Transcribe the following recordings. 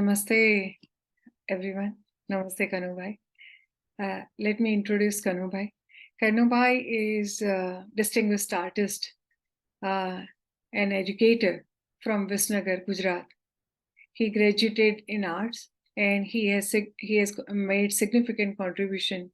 Namaste, everyone. Namaste, Kanu Bhai. Let me introduce Kanu Bhai. Kanu Bhai is a distinguished artist, an educator from Visnagar, Gujarat. He graduated in arts and he has made significant contribution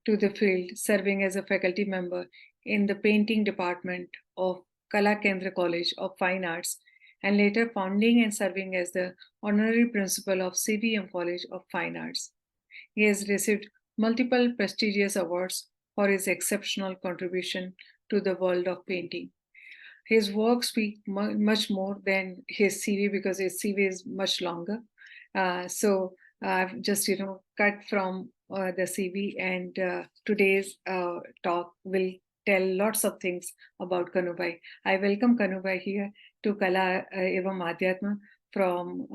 to the field, serving as a faculty member in the painting department of Kala Kendra College of Fine Arts, and later founding and serving as the honorary principal of CVM College of Fine Arts. He has received multiple prestigious awards for his exceptional contribution to the world of painting. His work speaks much more than his CV because his CV is much longer. So I've just cut from the CV, and today's talk will tell lots of things about Kanu Bhai. I welcome Kanu Bhai here to Kala Evam Adhyatma from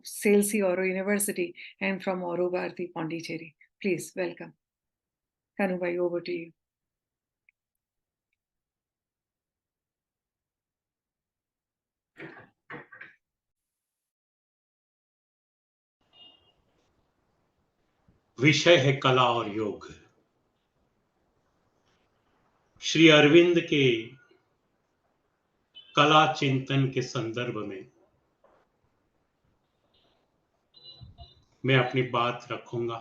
Salesi Oro University and from Oro Bharati Pondicherry. Please welcome. Kanu Bhai, over to you. विषय है कला और योग। श्री अरविंद के कला चिंतन के संदर्भ में मैं अपनी बात रखूंगा।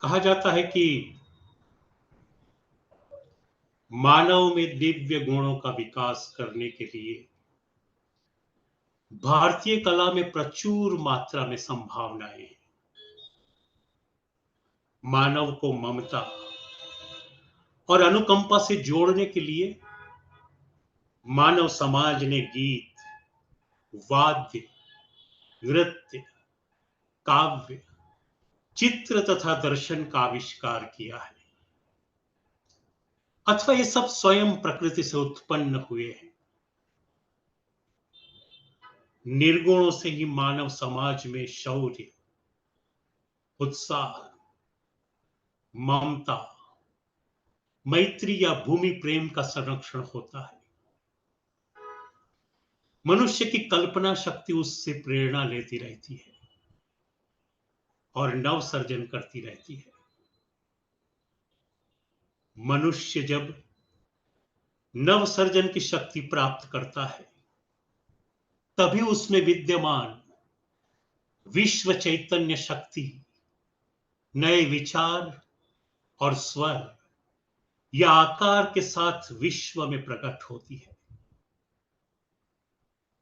कहा जाता है कि मानव में दिव्य गुणों का विकास करने के लिए भारतीय कला में प्रचुर मात्रा में संभावनाएं हैं। मानव को ममता और अनुकंपा से जोड़ने के लिए मानव समाज ने गीत, वाद्य, नृत्य, काव्य, चित्र तथा दर्शन का आविष्कार किया है, अथवा ये सब स्वयं प्रकृति से उत्पन्न हुए हैं। निर्गुणों से ही मानव समाज में शौर्य, उत्साह, ममता, मैत्री या भूमि प्रेम का संरक्षण होता है। मनुष्य की कल्पना शक्ति उससे प्रेरणा लेती रहती है और नव सर्जन करती रहती है। मनुष्य जब नव सर्जन की शक्ति प्राप्त करता है तभी उसमें विद्यमान विश्व चैतन्य शक्ति नए विचार और स्वर या आकार के साथ विश्व में प्रकट होती है।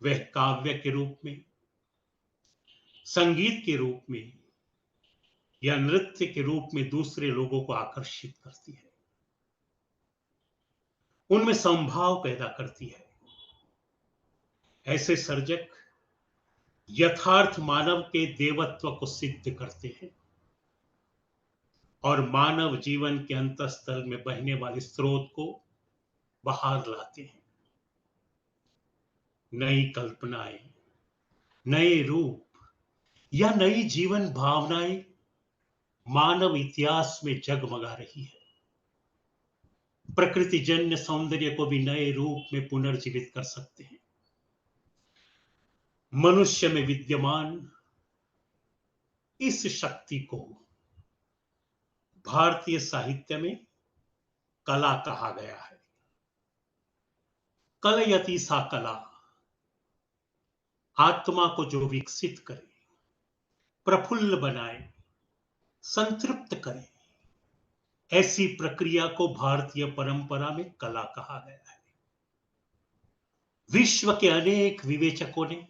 वह काव्य के रूप में, संगीत के रूप में या नृत्य के रूप में दूसरे लोगों को आकर्षित करती है, उनमें संभाव पैदा करती है। ऐसे सर्जक यथार्थ मानव के देवत्व को सिद्ध करते हैं और मानव जीवन के अंतःस्थल में बहने वाले स्रोत को बाहर लाते हैं। नई कल्पनाएं, नए रूप या नई जीवन भावनाएं मानव इतिहास में जगमगा रही है। प्रकृति जन्य सौंदर्य को भी नए रूप में पुनर्जीवित कर सकते हैं। मनुष्य में विद्यमान इस शक्ति को भारतीय साहित्य में कला कहा गया है। कलयति सा कला, आत्मा को जो विकसित करे, प्रफुल्ल बनाए, संतृप्त करे, ऐसी प्रक्रिया को भारतीय परंपरा में कला कहा गया है। विश्व के अनेक विवेचकों ने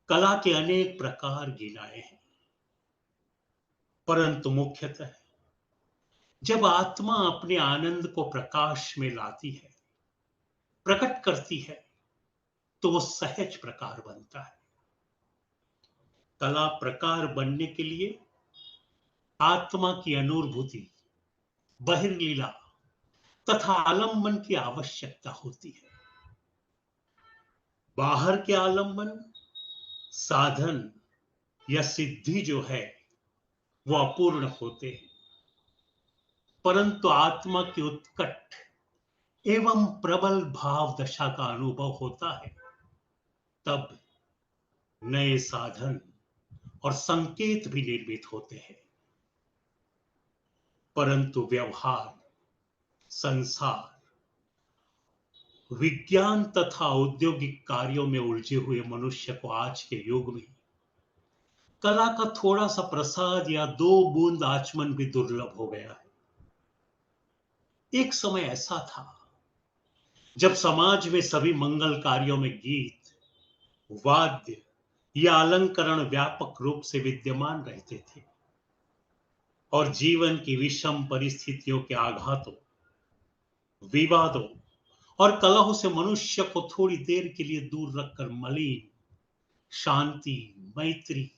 कला के अनेक प्रकार गिनाए हैं, परंतु मुख्यतः जब आत्मा अपने आनंद को प्रकाश में लाती है, प्रकट करती है, तो वो सहज प्रकार बनता है। कला प्रकार बनने के लिए आत्मा की अनुभूति, बहिर्लीला तथा आलंबन की आवश्यकता होती है। बाहर के आलंबन, साधन या सिद्धि जो है वो अपूर्ण होते हैं, परंतु आत्मा की उत्कट एवं प्रबल भाव दशा का अनुभव होता है तब नए साधन और संकेत भी निर्मित होते हैं, परंतु व्यवहार, संसार, विज्ञान तथा औद्योगिक कार्यों में उलझे हुए मनुष्य को आज के युग में कला का थोड़ा सा प्रसाद या दो बूंद आचमन भी दुर्लभ हो गया है। एक समय ऐसा था जब समाज में सभी मंगल कार्यों में गीत, वाद्य या अलंकरण व्यापक रूप से विद्यमान रहते थे और जीवन की विषम परिस्थितियों के आघातों, विवादों और कलहों से मनुष्य को थोड़ी देर के लिए दूर रखकर मलिन शांति, मैत्री,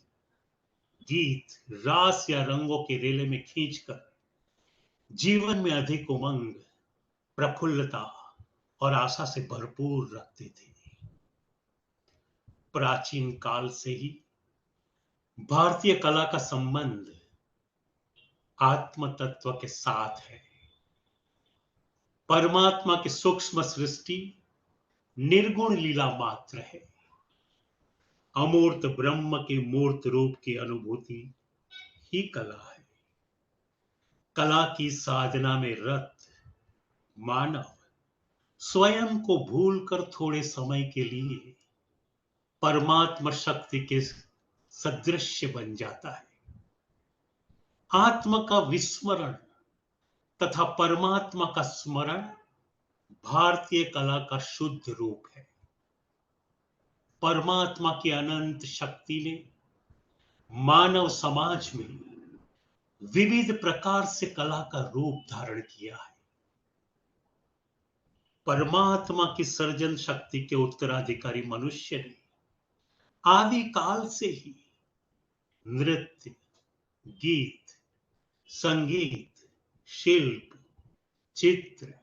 गीत, रास या रंगों के रेले में खींचकर जीवन में अधिक उमंग, प्रफुल्लता और आशा से भरपूर रखते थे। प्राचीन काल से ही भारतीय कला का संबंध आत्म तत्व के साथ है। परमात्मा की सूक्ष्म सृष्टि निर्गुण लीला मात्र है। अमूर्त ब्रह्म के मूर्त रूप की अनुभूति ही कला है। कला की साधना में रत मानव स्वयं को भूलकर थोड़े समय के लिए परमात्मा शक्ति के सदृश्य बन जाता है। आत्मा का विस्मरण तथा परमात्मा का स्मरण भारतीय कला का शुद्ध रूप है। परमात्मा की अनंत शक्ति ने मानव समाज में विविध प्रकार से कला का रूप धारण किया है। परमात्मा की सर्जन शक्ति के उत्तराधिकारी मनुष्य ने आदि काल से ही नृत्य, गीत, संगीत, शिल्प, चित्र,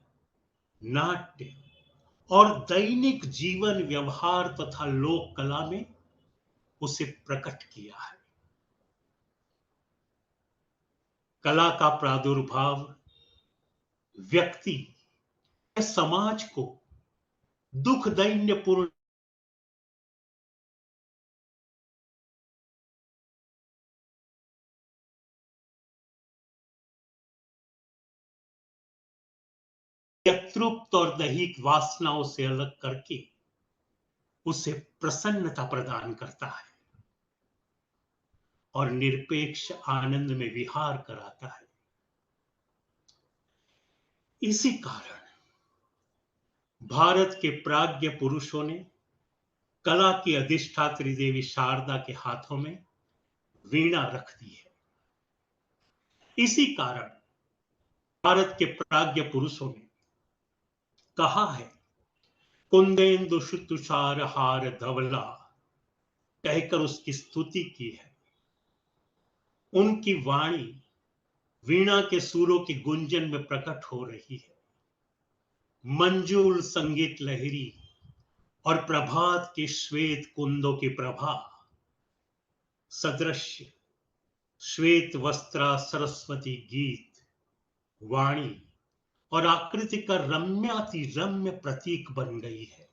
नाट्य और दैनिक जीवन व्यवहार तथा लोक कला में उसे प्रकट किया है। कला का प्रादुर्भाव व्यक्ति या समाज को दुख दैन्यपूर्ण या तृप्त और दैहिक वासनाओं से अलग करके उसे प्रसन्नता प्रदान करता है और निरपेक्ष आनंद में विहार कराता है। इसी कारण भारत के प्राज्ञ पुरुषों ने कला की अधिष्ठात्री देवी शारदा के हाथों में वीणा रख दी है। इसी कारण भारत के प्राज्ञ पुरुषों ने कहा है, कुंदेन्दु तुषार हार धवला, कहकर उसकी स्तुति की है। उनकी वाणी वीणा के सूरों की गुंजन में प्रकट हो रही है। मंजूल संगीत लहरी और प्रभात के श्वेत कुंदों की प्रभा सदृश्य श्वेत वस्त्रा सरस्वती गीत, वाणी और आकृति का रम्याति रम्य प्रतीक बन गई है।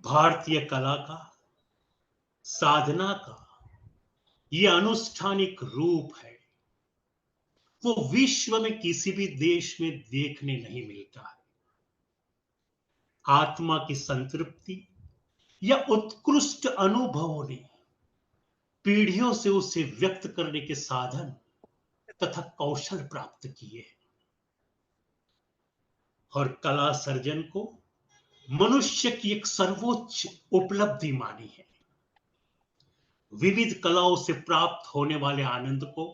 भारतीय कला का, साधना का यह अनुष्ठानिक रूप है। वो विश्व में किसी भी देश में देखने नहीं मिलता है। आत्मा की संतृप्ति या उत्कृष्ट अनुभवों ने पीढ़ियों से उसे व्यक्त करने के साधन तथा कौशल प्राप्त किए और कला सर्जन को मनुष्य की एक सर्वोच्च उपलब्धि मानी है। विविध कलाओं से प्राप्त होने वाले आनंद को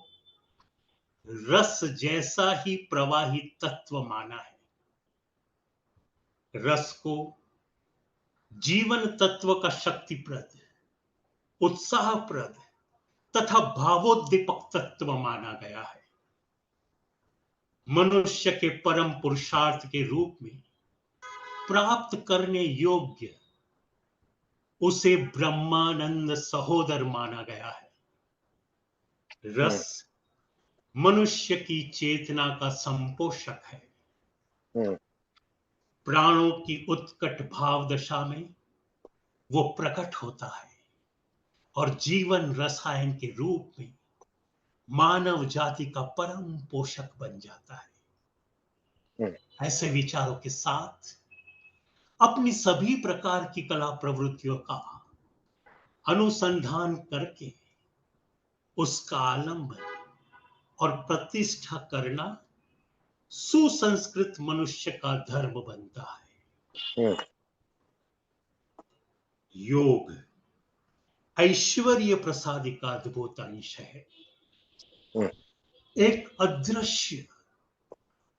रस जैसा ही प्रवाही तत्व माना है। रस को जीवन तत्व का शक्तिप्रद, उत्साहप्रद तथा भावोद्दीपक तत्व माना गया है। मनुष्य के परम पुरुषार्थ के रूप में प्राप्त करने योग्य उसे ब्रह्मानंद सहोदर माना गया है। रस मनुष्य की चेतना का संपोषक है। प्राणों की उत्कट भाव दशा में वो प्रकट होता है और जीवन रसायन के रूप में मानव जाति का परम पोषक बन जाता है। ऐसे विचारों के साथ अपनी सभी प्रकार की कला प्रवृत्तियों का अनुसंधान करके उसका आलंबन और प्रतिष्ठा करना सुसंस्कृत मनुष्य का धर्म बनता है। योग ऐश्वर्य प्रसादी का अद्भुत अंश है। एक अदृश्य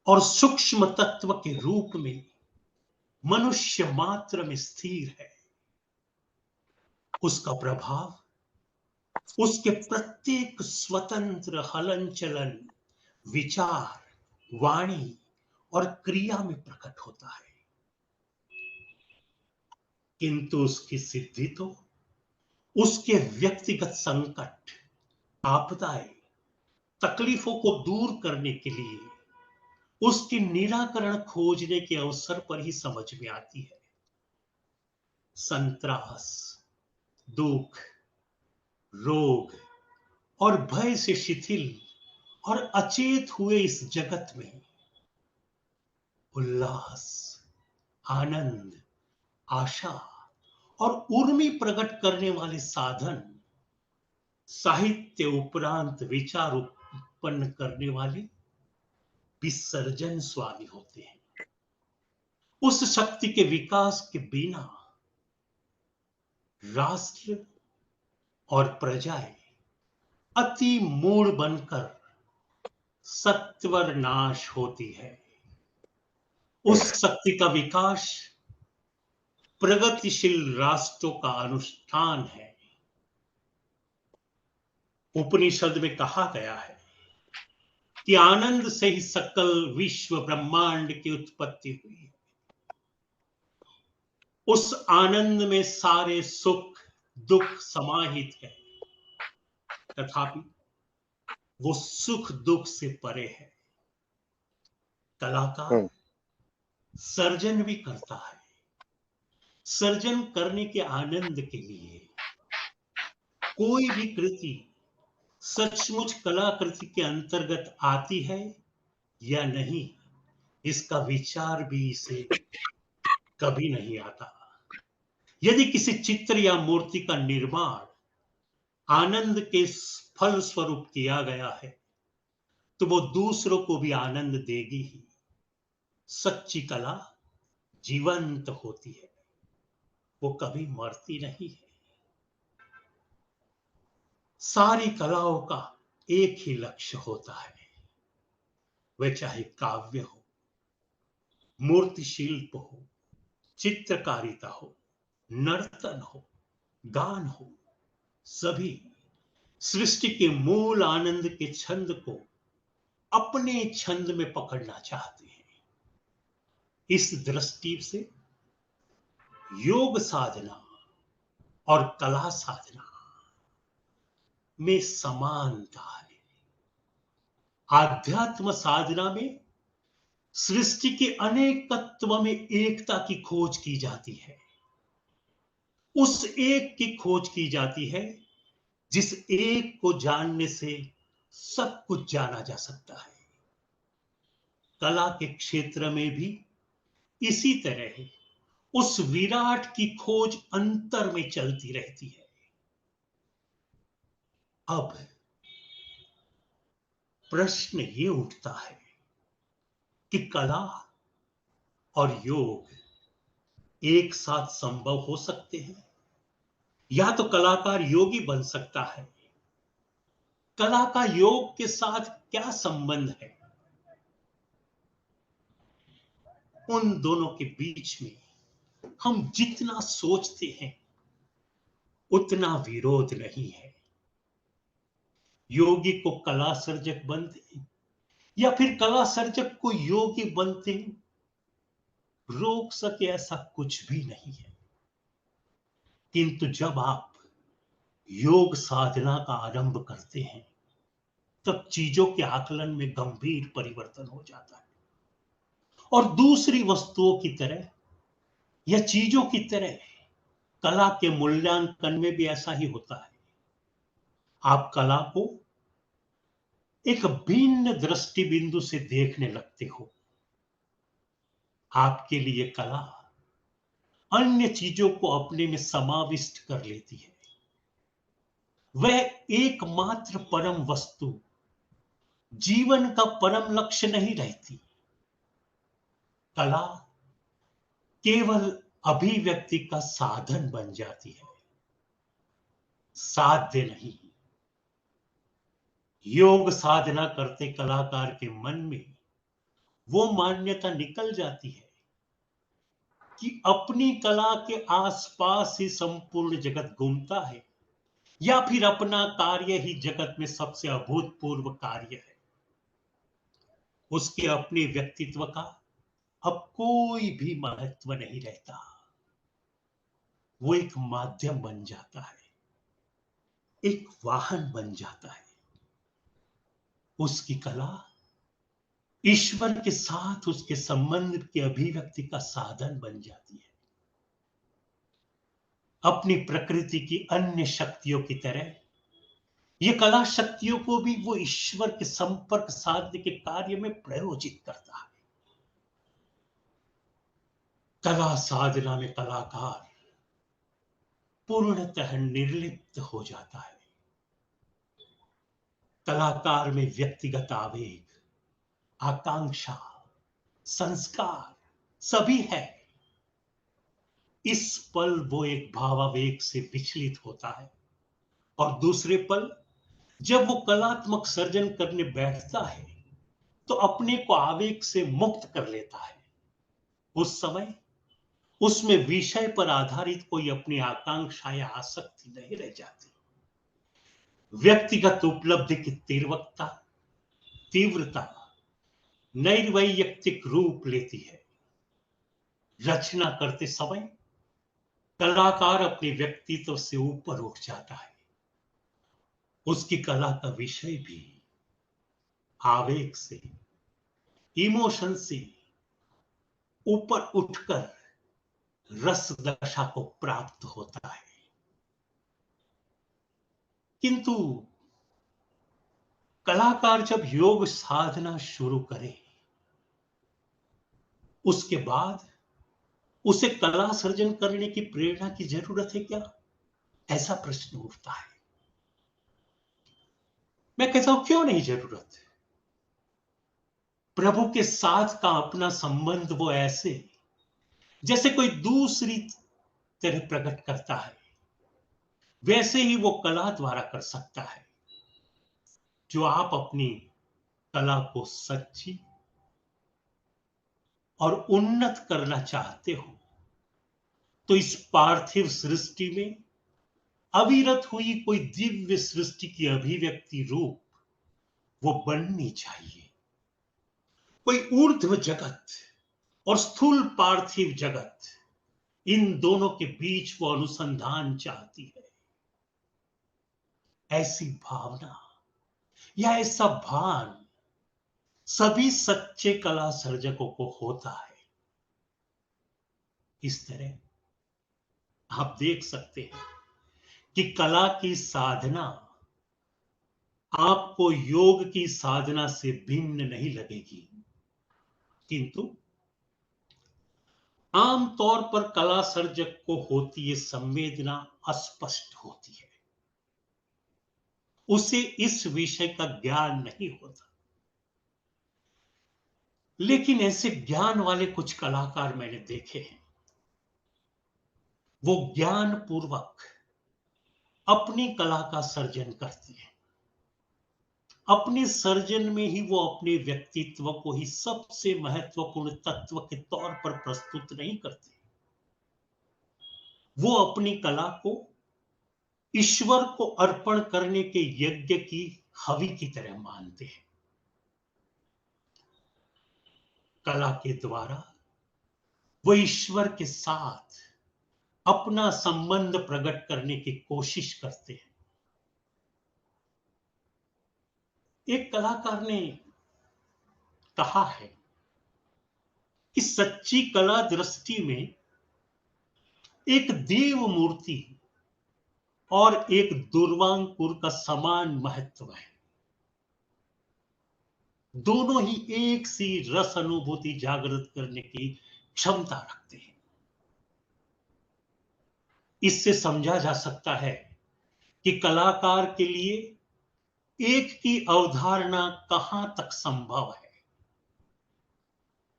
और सूक्ष्म तत्व के रूप में मनुष्य मात्र में स्थिर है। उसका प्रभाव उसके प्रत्येक स्वतंत्र हलन चलन, विचार, वाणी और क्रिया में प्रकट होता है। किंतु उसकी सिद्धि तो उसके व्यक्तिगत संकट, आपदाएं, तकलीफों को दूर करने के लिए उसके निराकरण खोजने के अवसर पर ही समझ में आती है। संत्रास, दुख, रोग और भय से शिथिल और अचेत हुए इस जगत में उल्लास, आनंद, आशा और उर्मी प्रकट करने वाले साधन साहित्य उपरांत विचार उत्पन्न करने वाले विसर्जन स्वामी होते हैं। उस शक्ति के विकास के बिना राष्ट्र और प्रजाएं अति मूढ़ बनकर सत्वर नाश होती है। उस शक्ति का विकास प्रगतिशील राष्ट्रों का अनुष्ठान है। उपनिषद में कहा गया है कि आनंद से ही सकल विश्व ब्रह्मांड की उत्पत्ति हुई है। उस आनंद में सारे सुख दुख समाहित है, तथापि वो सुख दुख से परे है। कलाकार सर्जन भी करता है। सर्जन करने के आनंद के लिए कोई भी कृति सचमुच कलाकृति के अंतर्गत आती है या नहीं, इसका विचार भी इसे कभी नहीं आता। यदि किसी चित्र या मूर्ति का निर्माण आनंद के फल स्वरूप किया गया है तो वो दूसरों को भी आनंद देगी ही। सच्ची कला जीवंत होती है, वो कभी मरती नहीं है। सारी कलाओं का एक ही लक्ष्य होता है, वह चाहे काव्य हो, मूर्ति शिल्प हो, चित्रकारिता हो, नर्तन हो, गान हो, सभी सृष्टि के मूल आनंद के छंद को अपने छंद में पकड़ना चाहते हैं। इस दृष्टि से योग साधना और कला साधना में समानता है। आध्यात्म साधना में सृष्टि के अनेक तत्व में एकता की खोज की जाती है। उस एक की खोज की जाती है जिस एक को जानने से सब कुछ जाना जा सकता है। कला के क्षेत्र में भी इसी तरह उस विराट की खोज अंतर में चलती रहती है। अब प्रश्न ये उठता है कि कला और योग एक साथ संभव हो सकते हैं, या तो कलाकार योगी बन सकता है। कला का योग के साथ क्या संबंध है? उन दोनों के बीच में हम जितना सोचते हैं उतना विरोध नहीं है। योगी को कला सर्जक बनते या फिर कला सर्जक को योगी बनते रोक सके ऐसा कुछ भी नहीं है। किंतु जब आप योग साधना का आरंभ करते हैं तब चीजों के आकलन में गंभीर परिवर्तन हो जाता है। और दूसरी वस्तुओं की तरह या चीजों की तरह कला के मूल्यांकन में भी ऐसा ही होता है। आप कला को एक भिन्न दृष्टि बिंदु से देखने लगते हो। आपके लिए कला अन्य चीजों को अपने में समाविष्ट कर लेती है। वह एकमात्र परम वस्तु जीवन का परम लक्ष्य नहीं रहती। कला केवल अभिव्यक्ति का साधन बन जाती है, साध्य नहीं। योग साधना करते कलाकार के मन में वो मान्यता निकल जाती है कि अपनी कला के आसपास ही संपूर्ण जगत घूमता है, या फिर अपना कार्य ही जगत में सबसे अभूतपूर्व कार्य है। उसके अपने व्यक्तित्व का अब कोई भी महत्व नहीं रहता। वो एक माध्यम बन जाता है, एक वाहन बन जाता है। उसकी कला ईश्वर के साथ उसके संबंध की अभिव्यक्ति का साधन बन जाती है। अपनी प्रकृति की अन्य शक्तियों की तरह ये कला शक्तियों को भी वो ईश्वर के संपर्क साधने के कार्य में प्रयोजित करता है। कला साधना में कलाकार पूर्णतः निर्लिप्त हो जाता है। कलाकार में व्यक्तिगत आवेग, आकांक्षा, संस्कार सभी है। इस पल वो एक भावावेग से विचलित होता है, और दूसरे पल जब वो कलात्मक सर्जन करने बैठता है तो अपने को आवेग से मुक्त कर लेता है। उस समय उसमें विषय पर आधारित कोई अपनी आकांक्षा या आसक्ति नहीं रह जाती। व्यक्तिगत उपलब्धि की तीव्रता नैर्वैयक्तिक रूप लेती है। रचना करते समय कलाकार अपने व्यक्तित्व से ऊपर उठ जाता है। उसकी कला का विषय भी आवेग से, इमोशन से ऊपर उठकर रस दशा को प्राप्त होता है। किंतु कलाकार जब योग साधना शुरू करे, उसके बाद उसे कला सर्जन करने की प्रेरणा की जरूरत है क्या? ऐसा प्रश्न उठता है। मैं कहता हूं क्यों नहीं जरूरत। प्रभु के साथ का अपना संबंध वो ऐसे जैसे कोई दूसरी तरह प्रकट करता है, वैसे ही वो कला द्वारा कर सकता है। जो आप अपनी कला को सच्ची और उन्नत करना चाहते हो, तो इस पार्थिव सृष्टि में अविरत हुई कोई दिव्य सृष्टि की अभिव्यक्ति रूप वो बननी चाहिए। कोई ऊर्ध्व जगत और स्थूल पार्थिव जगत, इन दोनों के बीच वो अनुसंधान चाहती है। ऐसी भावना या ऐसा भान सभी सच्चे कला सर्जकों को होता है। इस तरह आप देख सकते हैं कि कला की साधना आपको योग की साधना से भिन्न नहीं लगेगी, किंतु आमतौर पर कला सर्जक को होती है संवेदना अस्पष्ट होती है। उसे इस विषय का ज्ञान नहीं होता। लेकिन ऐसे ज्ञान वाले कुछ कलाकार मैंने देखे हैं। वो ज्ञान पूर्वक अपनी कला का सर्जन करते हैं। अपने सर्जन में ही वो अपने व्यक्तित्व को ही सबसे महत्वपूर्ण तत्व के तौर पर प्रस्तुत नहीं करते। वो अपनी कला को ईश्वर को अर्पण करने के यज्ञ की हवि की तरह मानते हैं। कला के द्वारा वो ईश्वर के साथ अपना संबंध प्रकट करने की कोशिश करते हैं। एक कलाकार ने कहा है कि सच्ची कला दृष्टि में एक देव मूर्ति और एक दुर्वांकुर का समान महत्व है। दोनों ही एक सी रस अनुभूति जागृत करने की क्षमता रखते हैं। इससे समझा जा सकता है कि कलाकार के लिए एक की अवधारणा कहां तक संभव है।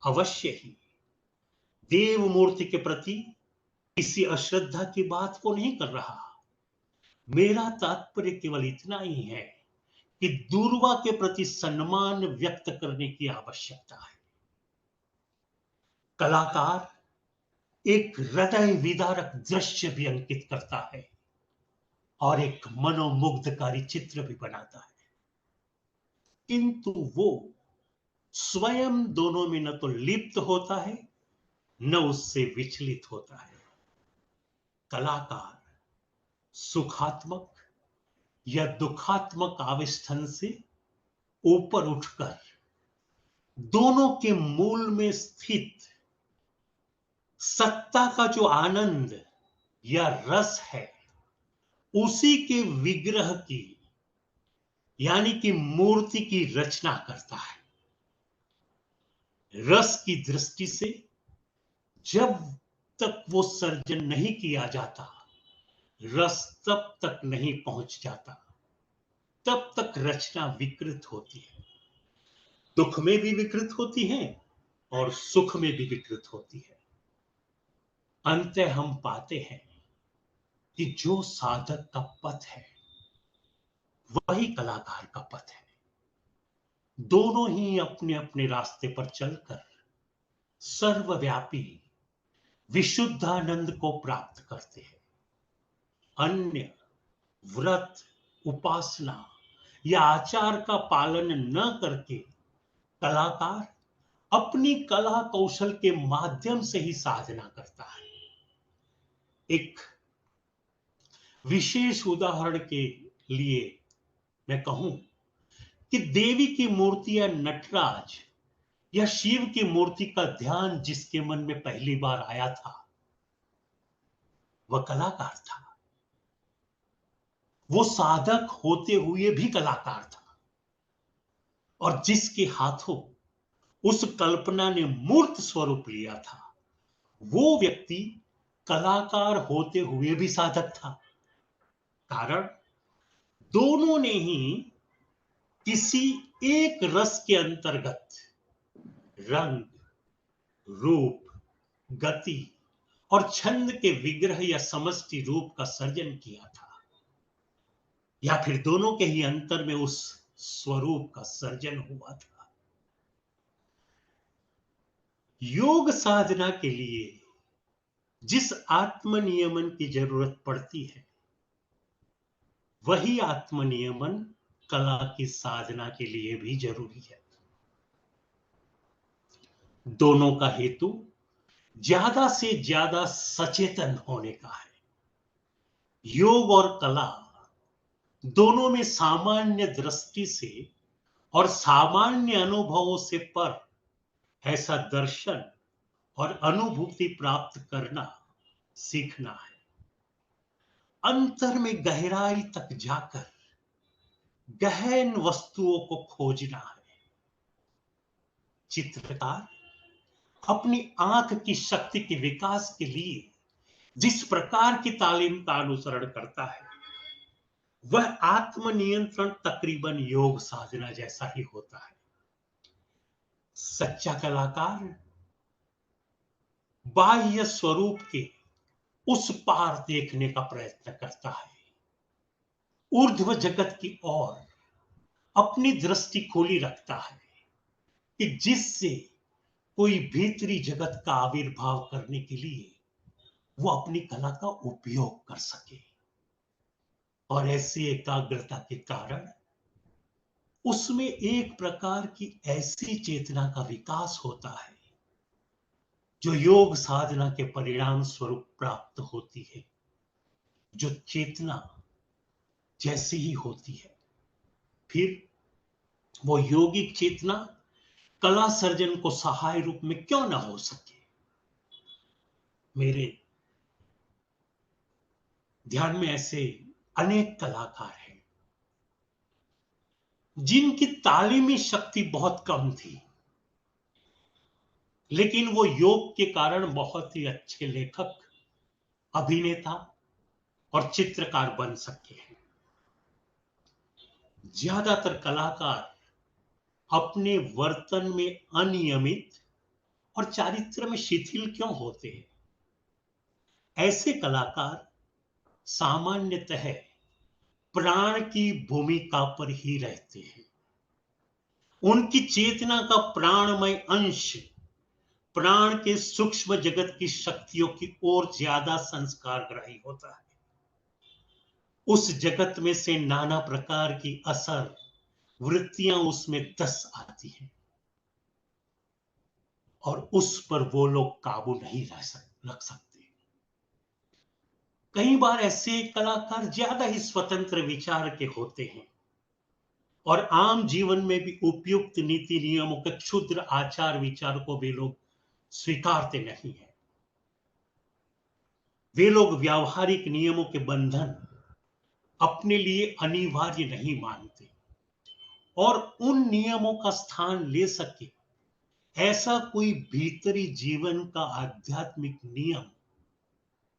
अवश्य ही देव मूर्ति के प्रति किसी अश्रद्धा की बात को नहीं कर रहा। मेरा तात्पर्य केवल इतना ही है कि दूर्वा के प्रति सम्मान व्यक्त करने की आवश्यकता है। कलाकार एक हृदय विदारक दृश्य भी अंकित करता है और एक मनोमुग्धकारी चित्र भी बनाता है, किंतु वो स्वयं दोनों में न तो लिप्त होता है न उससे विचलित होता है। कलाकार सुखात्मक या दुखात्मक आवस्थान से ऊपर उठकर दोनों के मूल में स्थित सत्ता का जो आनंद या रस है, उसी के विग्रह की यानी कि मूर्ति की रचना करता है। रस की दृष्टि से जब तक वो सर्जन नहीं किया जाता, रस तब तक नहीं पहुंच जाता, तब तक रचना विकृत होती है। दुख में भी विकृत होती है और सुख में भी विकृत होती है। अंततः हम पाते हैं कि जो साधक का पथ है वही कलाकार का पथ है। दोनों ही अपने अपने रास्ते पर चलकर सर्वव्यापी विशुद्धानंद को प्राप्त करते हैं। अन्य व्रत, उपासना या आचार का पालन न करके कलाकार अपनी कला कौशल के माध्यम से ही साधना करता है। एक विशेष उदाहरण के लिए मैं कहूं कि देवी की मूर्ति या नटराज या शिव की मूर्ति का ध्यान जिसके मन में पहली बार आया था, वह कलाकार था। वो साधक होते हुए भी कलाकार था, और जिसके हाथों उस कल्पना ने मूर्त स्वरूप लिया था, वो व्यक्ति कलाकार होते हुए भी साधक था। कारण दोनों ने ही किसी एक रस के अंतर्गत रंग, रूप, गति और छंद के विग्रह या समष्टि रूप का सर्जन किया था, या फिर दोनों के ही अंतर में उस स्वरूप का सर्जन हुआ था। योग साधना के लिए जिस आत्मनियमन की जरूरत पड़ती है, वही आत्मनियमन कला की साधना के लिए भी जरूरी है। दोनों का हेतु ज्यादा से ज्यादा सचेतन होने का है। योग और कला दोनों में सामान्य दृष्टि से और सामान्य अनुभवों से पर ऐसा दर्शन और अनुभूति प्राप्त करना सीखना है। अंतर में गहराई तक जाकर गहन वस्तुओं को खोजना है। चित्रकार अपनी आंख की शक्ति के विकास के लिए जिस प्रकार की तालीम का अनुसरण करता है, वह आत्मनियंत्रण तकरीबन योग साधना जैसा ही होता है। सच्चा कलाकार बाह्य स्वरूप के उस पार देखने का प्रयत्न करता है, ऊर्ध्व जगत की ओर अपनी दृष्टि खोली रखता है कि जिससे कोई भीतरी जगत का आविर्भाव करने के लिए वो अपनी कला का उपयोग कर सके। और ऐसी एकाग्रता के कारण उसमें एक प्रकार की ऐसी चेतना का विकास होता है जो योग साधना के परिणाम स्वरूप प्राप्त होती है, जो चेतना जैसी ही होती है। फिर वो योगिक चेतना कला सर्जन को सहाय रूप में क्यों ना हो सके। मेरे ध्यान में ऐसे अनेक कलाकार हैं जिनकी तालीमी शक्ति बहुत कम थी, लेकिन वो योग के कारण बहुत ही अच्छे लेखक, अभिनेता और चित्रकार बन सके हैं। ज्यादातर कलाकार अपने वर्तन में अनियमित और चारित्र में शिथिल क्यों होते हैं? ऐसे कलाकार सामान्यतः प्राण की भूमिका पर ही रहते हैं। उनकी चेतना का प्राणमय अंश प्राण के सूक्ष्म जगत की शक्तियों की ओर ज्यादा संस्कारग्राही होता है। उस जगत में से नाना प्रकार की असर वृत्तियां उसमें दस आती हैं और उस पर वो लोग काबू नहीं रख सकते। कई बार ऐसे कलाकार ज्यादा ही स्वतंत्र विचार के होते हैं और आम जीवन में भी उपयुक्त नीति नियमों के क्षुद्र आचार विचार को वे लोग स्वीकारते नहीं है। वे लोग व्यावहारिक नियमों के बंधन अपने लिए अनिवार्य नहीं मानते और उन नियमों का स्थान ले सके ऐसा कोई भीतरी जीवन का आध्यात्मिक नियम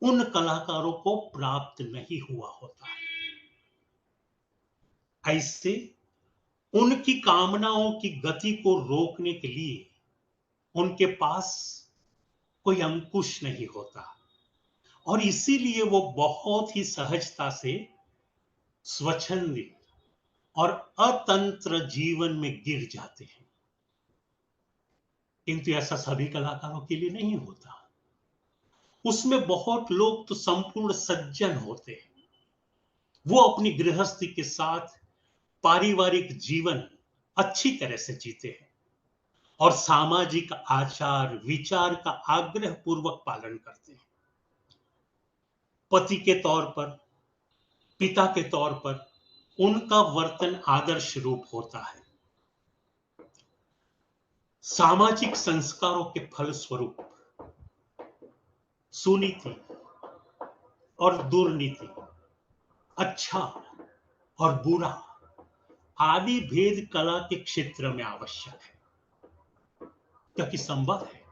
उन कलाकारों को प्राप्त नहीं हुआ होता है। ऐसे उनकी कामनाओं की गति को रोकने के लिए उनके पास कोई अंकुश नहीं होता और इसीलिए वो बहुत ही सहजता से स्वच्छंदी और अतंत्र जीवन में गिर जाते हैं। किंतु ऐसा सभी कलाकारों के लिए नहीं होता। उसमें बहुत लोग तो संपूर्ण सज्जन होते हैं। वो अपनी गृहस्थी के साथ पारिवारिक जीवन अच्छी तरह से जीते हैं और सामाजिक आचार विचार का आग्रह पूर्वक पालन करते हैं। पति के तौर पर, पिता के तौर पर उनका वर्तन आदर्श रूप होता है। सामाजिक संस्कारों के फलस्वरूप सुनीति और दुर्नीति, अच्छा और बुरा आदि भेद कला के क्षेत्र में आवश्यक है, क्योंकि संभव है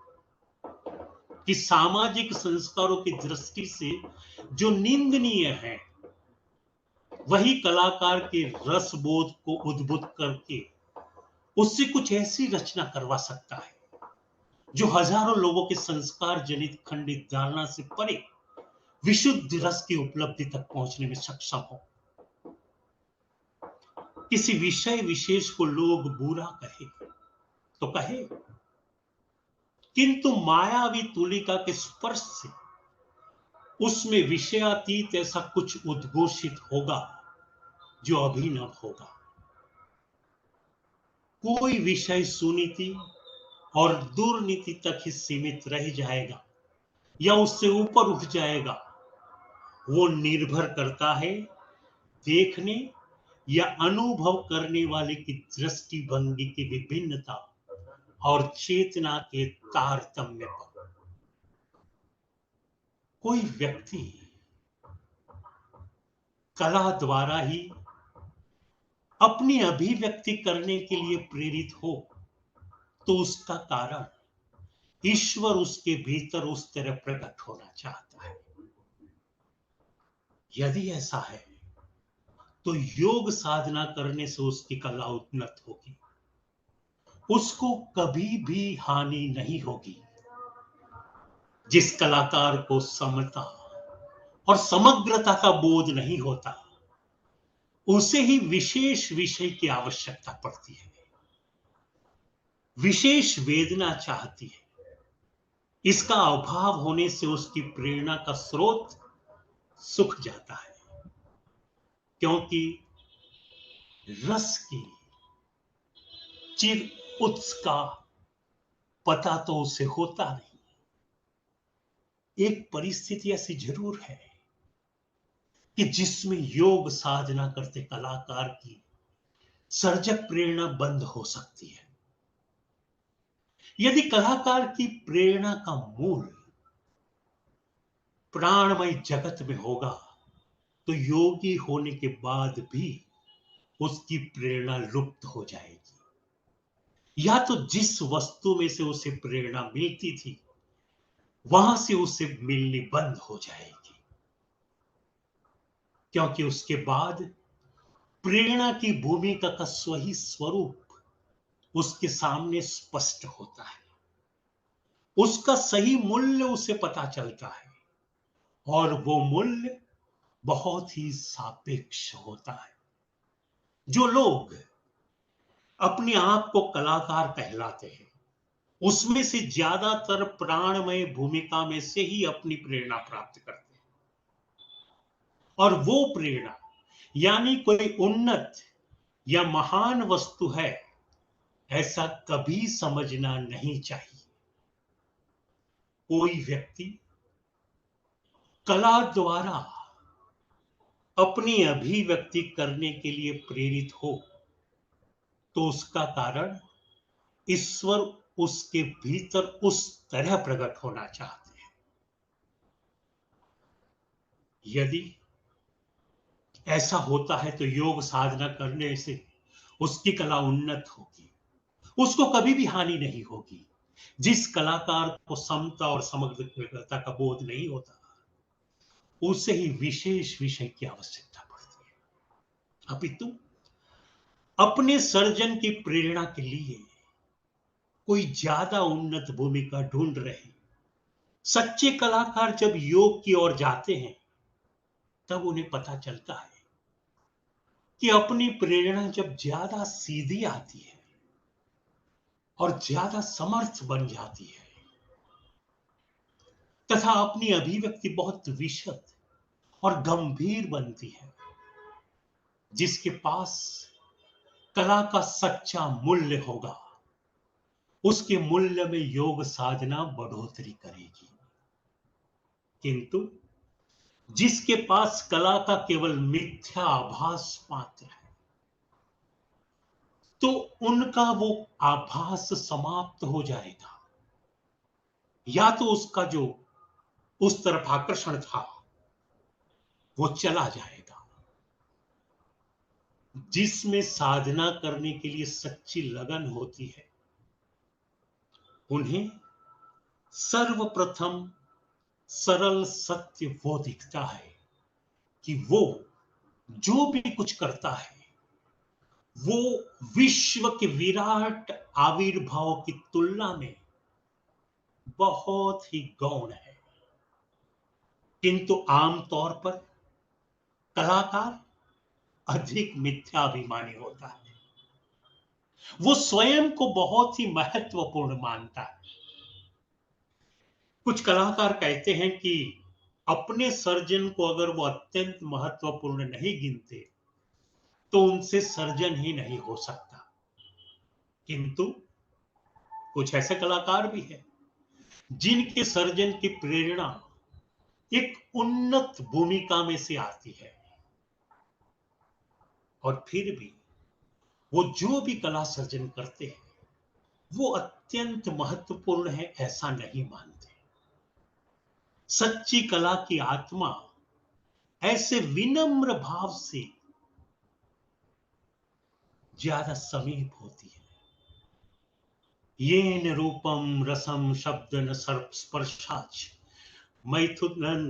कि सामाजिक संस्कारों की दृष्टि से जो निंदनीय है वही कलाकार के रसबोध को उद्बुद्ध करके उससे कुछ ऐसी रचना करवा सकता है जो हजारों लोगों के संस्कार जनित खंडित धारणा से परे विशुद्ध रस की उपलब्धि तक पहुंचने में सक्षम हो। किसी विषय विशेष को लोग बुरा कहे तो कहे, किंतु मायावी तुलिका के स्पर्श से उसमें विषयातीत ऐसा कुछ उद्घोषित होगा जो अभिनव होगा। कोई विषय सुनीति और दुर्नीति तक ही सीमित रह जाएगा या उससे ऊपर उठ जाएगा, वो निर्भर करता है देखने या अनुभव करने वाले की दृष्टिभंगी की विभिन्नता और चेतना के तारतम्य पर। कोई व्यक्ति कला द्वारा ही अपनी अभिव्यक्ति करने के लिए प्रेरित हो तो उसका कारण ईश्वर उसके भीतर उस तरह प्रकट होना चाहता है। यदि ऐसा है तो योग साधना करने से उसकी कला उन्नत होगी, उसको कभी भी हानि नहीं होगी। जिस कलाकार को समता और समग्रता का बोध नहीं होता उसे ही विशेष विषय की आवश्यकता पड़ती है, विशेष वेदना चाहती है। इसका अभाव होने से उसकी प्रेरणा का स्रोत सूख जाता है, क्योंकि रस की चिर उत्स का पता तो उसे होता नहीं। एक परिस्थिति ऐसी जरूर है कि जिसमें योग साधना करते कलाकार की सर्जक प्रेरणा बंद हो सकती है। यदि कलाकार की प्रेरणा का मूल प्राणमय जगत में होगा, तो योगी होने के बाद भी उसकी प्रेरणा लुप्त हो जाएगी, या तो जिस वस्तु में से उसे प्रेरणा मिलती थी वहां से उसे मिलनी बंद हो जाएगी, क्योंकि उसके बाद प्रेरणा की भूमिका का सही स्वरूप उसके सामने स्पष्ट होता है, उसका सही मूल्य उसे पता चलता है, और वो मूल्य बहुत ही सापेक्ष होता है। जो लोग अपने आप को कलाकार कहलाते हैं, उसमें से ज्यादातर प्राणमय भूमिका में से ही अपनी प्रेरणा प्राप्त करते हैं, और वो प्रेरणा यानी कोई उन्नत या महान वस्तु है, ऐसा कभी समझना नहीं चाहिए। कोई व्यक्ति कला द्वारा अपनी अभिव्यक्ति करने के लिए प्रेरित हो, तो उसका कारण ईश्वर उसके भीतर उस तरह प्रकट होना चाहते हैं। यदि ऐसा होता है तो योग साधना करने से उसकी कला उन्नत होगी, उसको कभी भी हानि नहीं होगी। जिस कलाकार को समता और समग्रता का बोध नहीं होता, उसे ही विशेष विषय की आवश्यकता पड़ती है। अपितु अपने सर्जन की प्रेरणा के लिए कोई ज्यादा उन्नत भूमिका ढूंढ रहे सच्चे कलाकार जब योग की ओर जाते हैं, तब उन्हें पता चलता है कि अपनी प्रेरणा जब ज्यादा सीधी आती है और ज्यादा समर्थ बन जाती है, तथा अपनी अभिव्यक्ति बहुत विशद और गंभीर बनती है, जिसके पास कला का सच्चा मूल्य होगा, उसके मूल्य में योग साधना बढ़ोतरी करेगी। किंतु जिसके पास कला का केवल मिथ्या आभास मात्र है, तो उनका वो आभास समाप्त हो जाएगा, या तो उसका जो उस तरफ आकर्षण था वो चला जाएगा। जिसमें साधना करने के लिए सच्ची लगन होती है, उन्हें सर्वप्रथम सरल सत्य वो दिखता है कि वो जो भी कुछ करता है वो विश्व के विराट आविर्भाव की तुलना में बहुत ही गौण है। किंतु आमतौर पर कलाकार अधिक मिथ्याभिमानी होता है, वो स्वयं को बहुत ही महत्वपूर्ण मानता है। कुछ कलाकार कहते हैं कि अपने सर्जन को अगर वो अत्यंत महत्वपूर्ण नहीं गिनते, तो उनसे सर्जन ही नहीं हो सकता। किंतु कुछ ऐसे कलाकार भी हैं जिनके सर्जन की प्रेरणा एक उन्नत भूमिका में से आती है, और फिर भी वो जो भी कला सर्जन करते हैं वो अत्यंत महत्वपूर्ण है ऐसा नहीं मानते। सच्ची कला की आत्मा ऐसे विनम्र भाव से ज्यादा समीप होती है। येन रूपम रसम शब्द न स्पर्शाच मैथुनन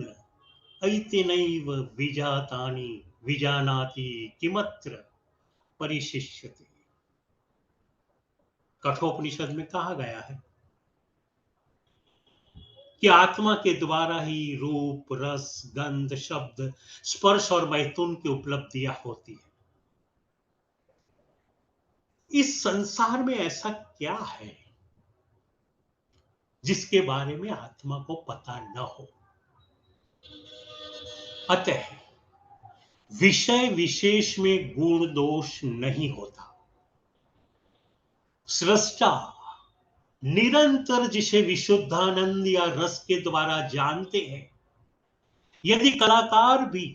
ऐतेनैव विजातानि विजानाति किमत्र परिशिष्यते। कठोपनिषद में कहा गया है कि आत्मा के द्वारा ही रूप, रस, गंध, शब्द, स्पर्श और मैथुन की उपलब्धियां होती है। इस संसार में ऐसा क्या है जिसके बारे में आत्मा को पता न हो? अतः विषय विशेष में गुण दोष नहीं होता। सृष्टा निरंतर जिसे विशुद्धानंद या रस के द्वारा जानते हैं, यदि कलाकार भी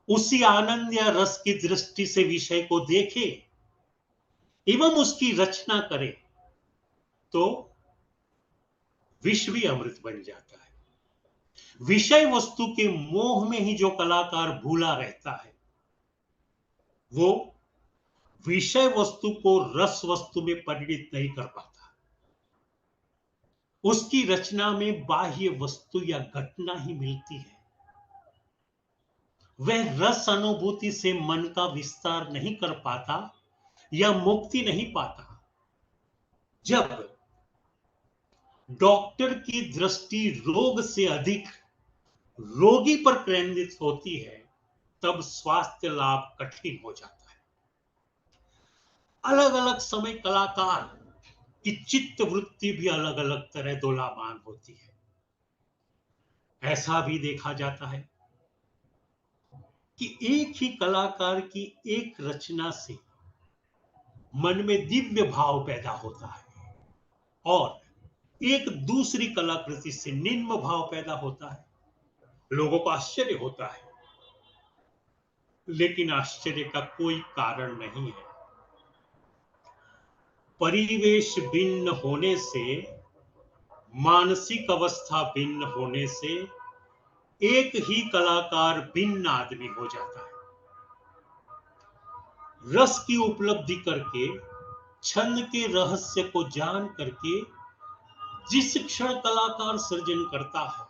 उसी आनंद या रस की दृष्टि से विषय को देखे एवं उसकी रचना करे, तो विश्व भी अमृत बन जाता है। विषय वस्तु के मोह में ही जो कलाकार भूला रहता है, वो विषय वस्तु को रस वस्तु में परिणित नहीं कर पाता। उसकी रचना में बाह्य वस्तु या घटना ही मिलती है। वह रस अनुभूति से मन का विस्तार नहीं कर पाता या मुक्ति नहीं पाता। जब डॉक्टर की दृष्टि रोग से अधिक रोगी पर केंद्रित होती है, तब स्वास्थ्य लाभ कठिन हो जाता है। अलग अलग समय कलाकार की चित्त वृत्ति भी अलग अलग तरह दोलामान होती है। ऐसा भी देखा जाता है कि एक ही कलाकार की एक रचना से मन में दिव्य भाव पैदा होता है और एक दूसरी कलाकृति से निम्न भाव पैदा होता है। लोगों को आश्चर्य होता है, लेकिन आश्चर्य का कोई कारण नहीं है। परिवेश भिन्न होने से, मानसिक अवस्था भिन्न होने से एक ही कलाकार भिन्न आदमी हो जाता है। रस की उपलब्धि करके, छंद के रहस्य को जान करके जिस क्षण कलाकार सृजन करता है,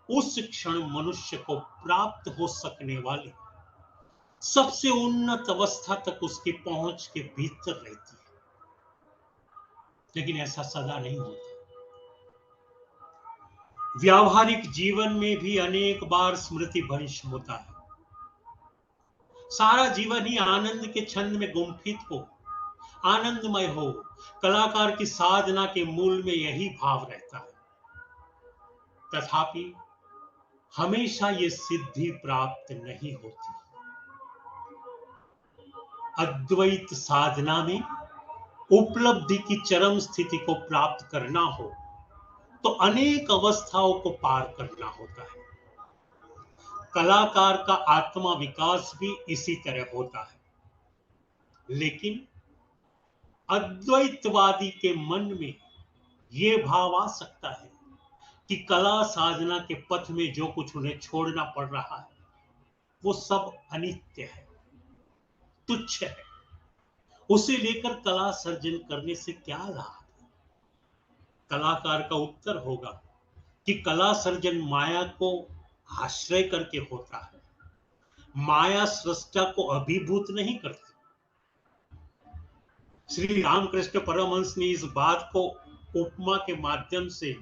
उस क्षण मनुष्य को प्राप्त हो सकने वाली सबसे उन्नत अवस्था तक उसकी पहुंच के भीतर रहती है। लेकिन ऐसा सदा नहीं होता। व्यावहारिक जीवन में भी अनेक बार स्मृति भ्रंश होता है। सारा जीवन ही आनंद के छंद में गुम्फित हो, आनंदमय हो। कलाकार की साधना के मूल में यही भाव रहता है। तथापि हमेशा ये सिद्धि प्राप्त नहीं होती। अद्वैत साधना में उपलब्धि की चरम स्थिति को प्राप्त करना हो तो अनेक अवस्थाओं को पार करना होता है। कलाकार का आत्मा विकास भी इसी तरह होता है। लेकिन अद्वैतवादी के मन में यह भाव आ सकता है कि कला साधना के पथ में जो कुछ उन्हें छोड़ना पड़ रहा है, वो सब अनित्य है, तुच्छ है। उसे लेकर कला सर्जन करने से क्या लाभ? कलाकार का उत्तर होगा कि कला सर्जन माया को आश्रय करके होता है। माया सृष्टा को अभिभूत नहीं करती। श्री रामकृष्ण परमहंस ने इस बात को उपमा के माध्यम से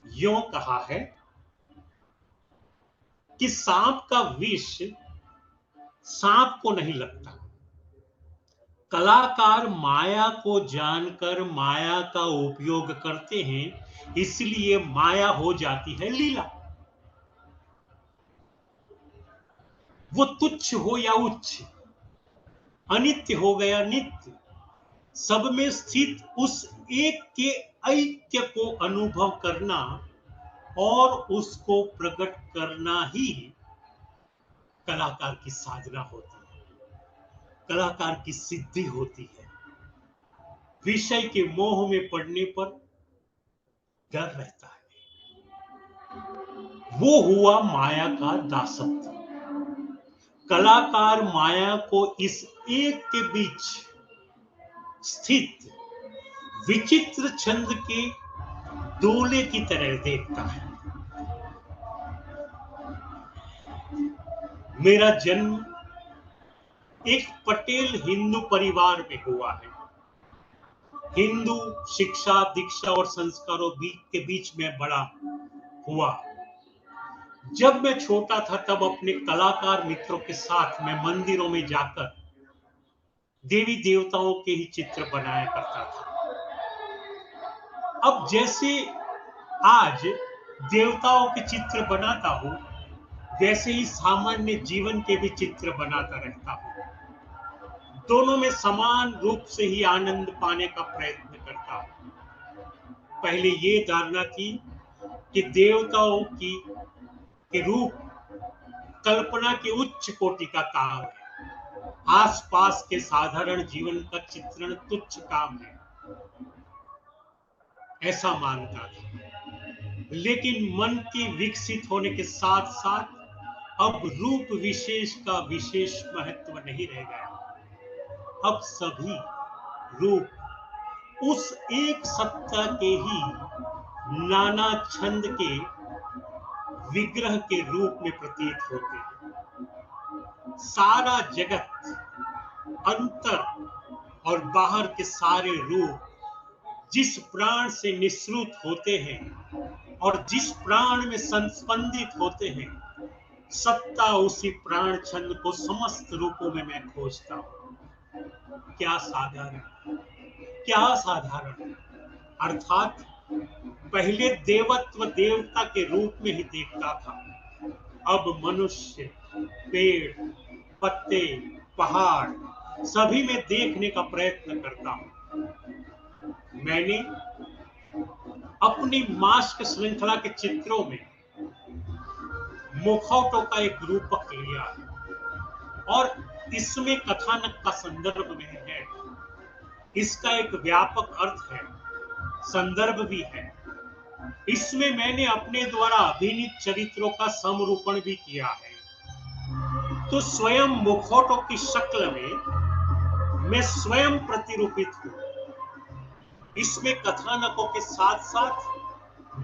यूं कहा है कि सांप का विष सांप को नहीं लगता। कलाकार माया को जानकर माया का उपयोग करते हैं, इसलिए माया हो जाती है लीला। वो तुच्छ हो या उच्च, अनित्य हो गया नित्य, सब में स्थित उस एक के ऐक्य को अनुभव करना और उसको प्रकट करना ही कलाकार की साधना होती है, कलाकार की सिद्धि होती है। विषय के मोह में पड़ने पर डर रहता है, वो हुआ माया का दासत्व। कलाकार माया को इस एक के बीच स्थित विचित्र छंद के दूल्हे की तरह देखता है। मेरा जन्म एक पटेल हिंदू परिवार में हुआ है। हिंदू शिक्षा, दीक्षा और संस्कारों के बीच में बड़ा हुआ। जब मैं छोटा था तब अपने कलाकार मित्रों के साथ मैं मंदिरों में जाकर देवी देवताओं के ही चित्र बनाया करता था। अब जैसे आज देवताओं के चित्र बनाता हूं, वैसे ही सामान्य जीवन के भी चित्र बनाता रहता हूं। दोनों में समान रूप से ही आनंद पाने का प्रयत्न करता हूं। पहले ये धारणा थी कि देवताओं के रूप कल्पना की उच्च कोटि का काम है, आसपास के साधारण जीवन का चित्रण तुच्छ काम है। ऐसा मानता था। लेकिन मन के विकसित होने के साथ साथ अब रूप विशेष का विशेष महत्व नहीं रह गया। अब सभी रूप उस एक सत्ता के ही नाना छंद के विग्रह के रूप में प्रतीत होते हैं। सारा जगत, अंतर और बाहर के सारे रूप जिस प्राण से निःसृत होते हैं और जिस प्राण में संस्पंदित होते हैं, सत्ता उसी प्राण छंद को समस्त रूपों में मैं खोजता हूं। क्या साधारण, क्या साधारण। अर्थात पहले देवत्व देवता के रूप में ही देखता था, अब मनुष्य, पेड़, पत्ते, पहाड़ सभी में देखने का प्रयत्न करता हूं। मैंने अपनी मास्क श्रृंखला के चित्रों में मुखौटों का एक रूपक लिया है और इसमें कथानक का संदर्भ में है। इसका एक व्यापक अर्थ है, संदर्भ भी है। इसमें मैंने अपने द्वारा अभिनीत चरित्रों का समरूपण भी किया है। तो स्वयं मुखौटों की शक्ल में मैं स्वयं प्रतिरूपित हूं। इसमें कथानकों के साथ साथ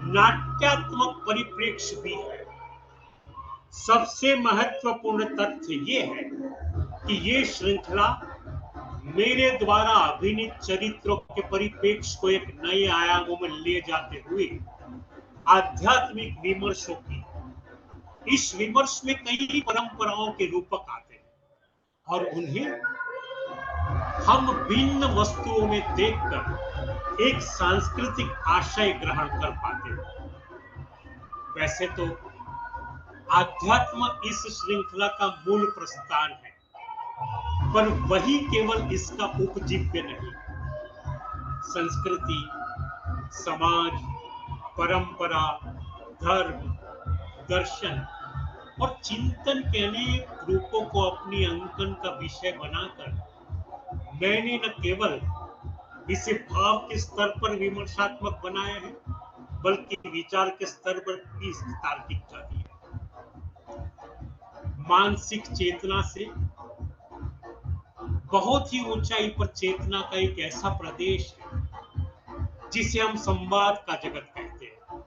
नाट्यात्मक परिप्रेक्ष्य भी है। सबसे महत्वपूर्ण तथ्य ये है कि ये श्रृंखला मेरे द्वारा अभिनीत चरित्रों के परिप्रेक्ष्य को एक नए आयामों में ले जाते हुए आध्यात्मिक विमर्शों की। इस विमर्श में कई परंपराओं के रूपक आते हैं और उन्हें हम भिन्न वस्तुओं में देखकर एक सांस्कृतिक आशय ग्रहण कर पाते हैं। वैसे तो आध्यात्म इस श्रृंखला का मूल प्रस्थान है, पर वही केवल इसका उपजीव्य नहीं। संस्कृति, समाज, परंपरा, धर्म, दर्शन और चिंतन के अनेक रूपों को अपनी अंकन का विषय बनाकर मैंने न केवल इसे भाव के स्तर पर विमर्शात्मक बनाया है, बल्कि विचार के स्तर पर भी इसकी तार्किकता दी है। मानसिक चेतना से बहुत ही ऊंचाई पर चेतना का एक ऐसा प्रदेश है जिसे हम संवाद का जगत कहते हैं,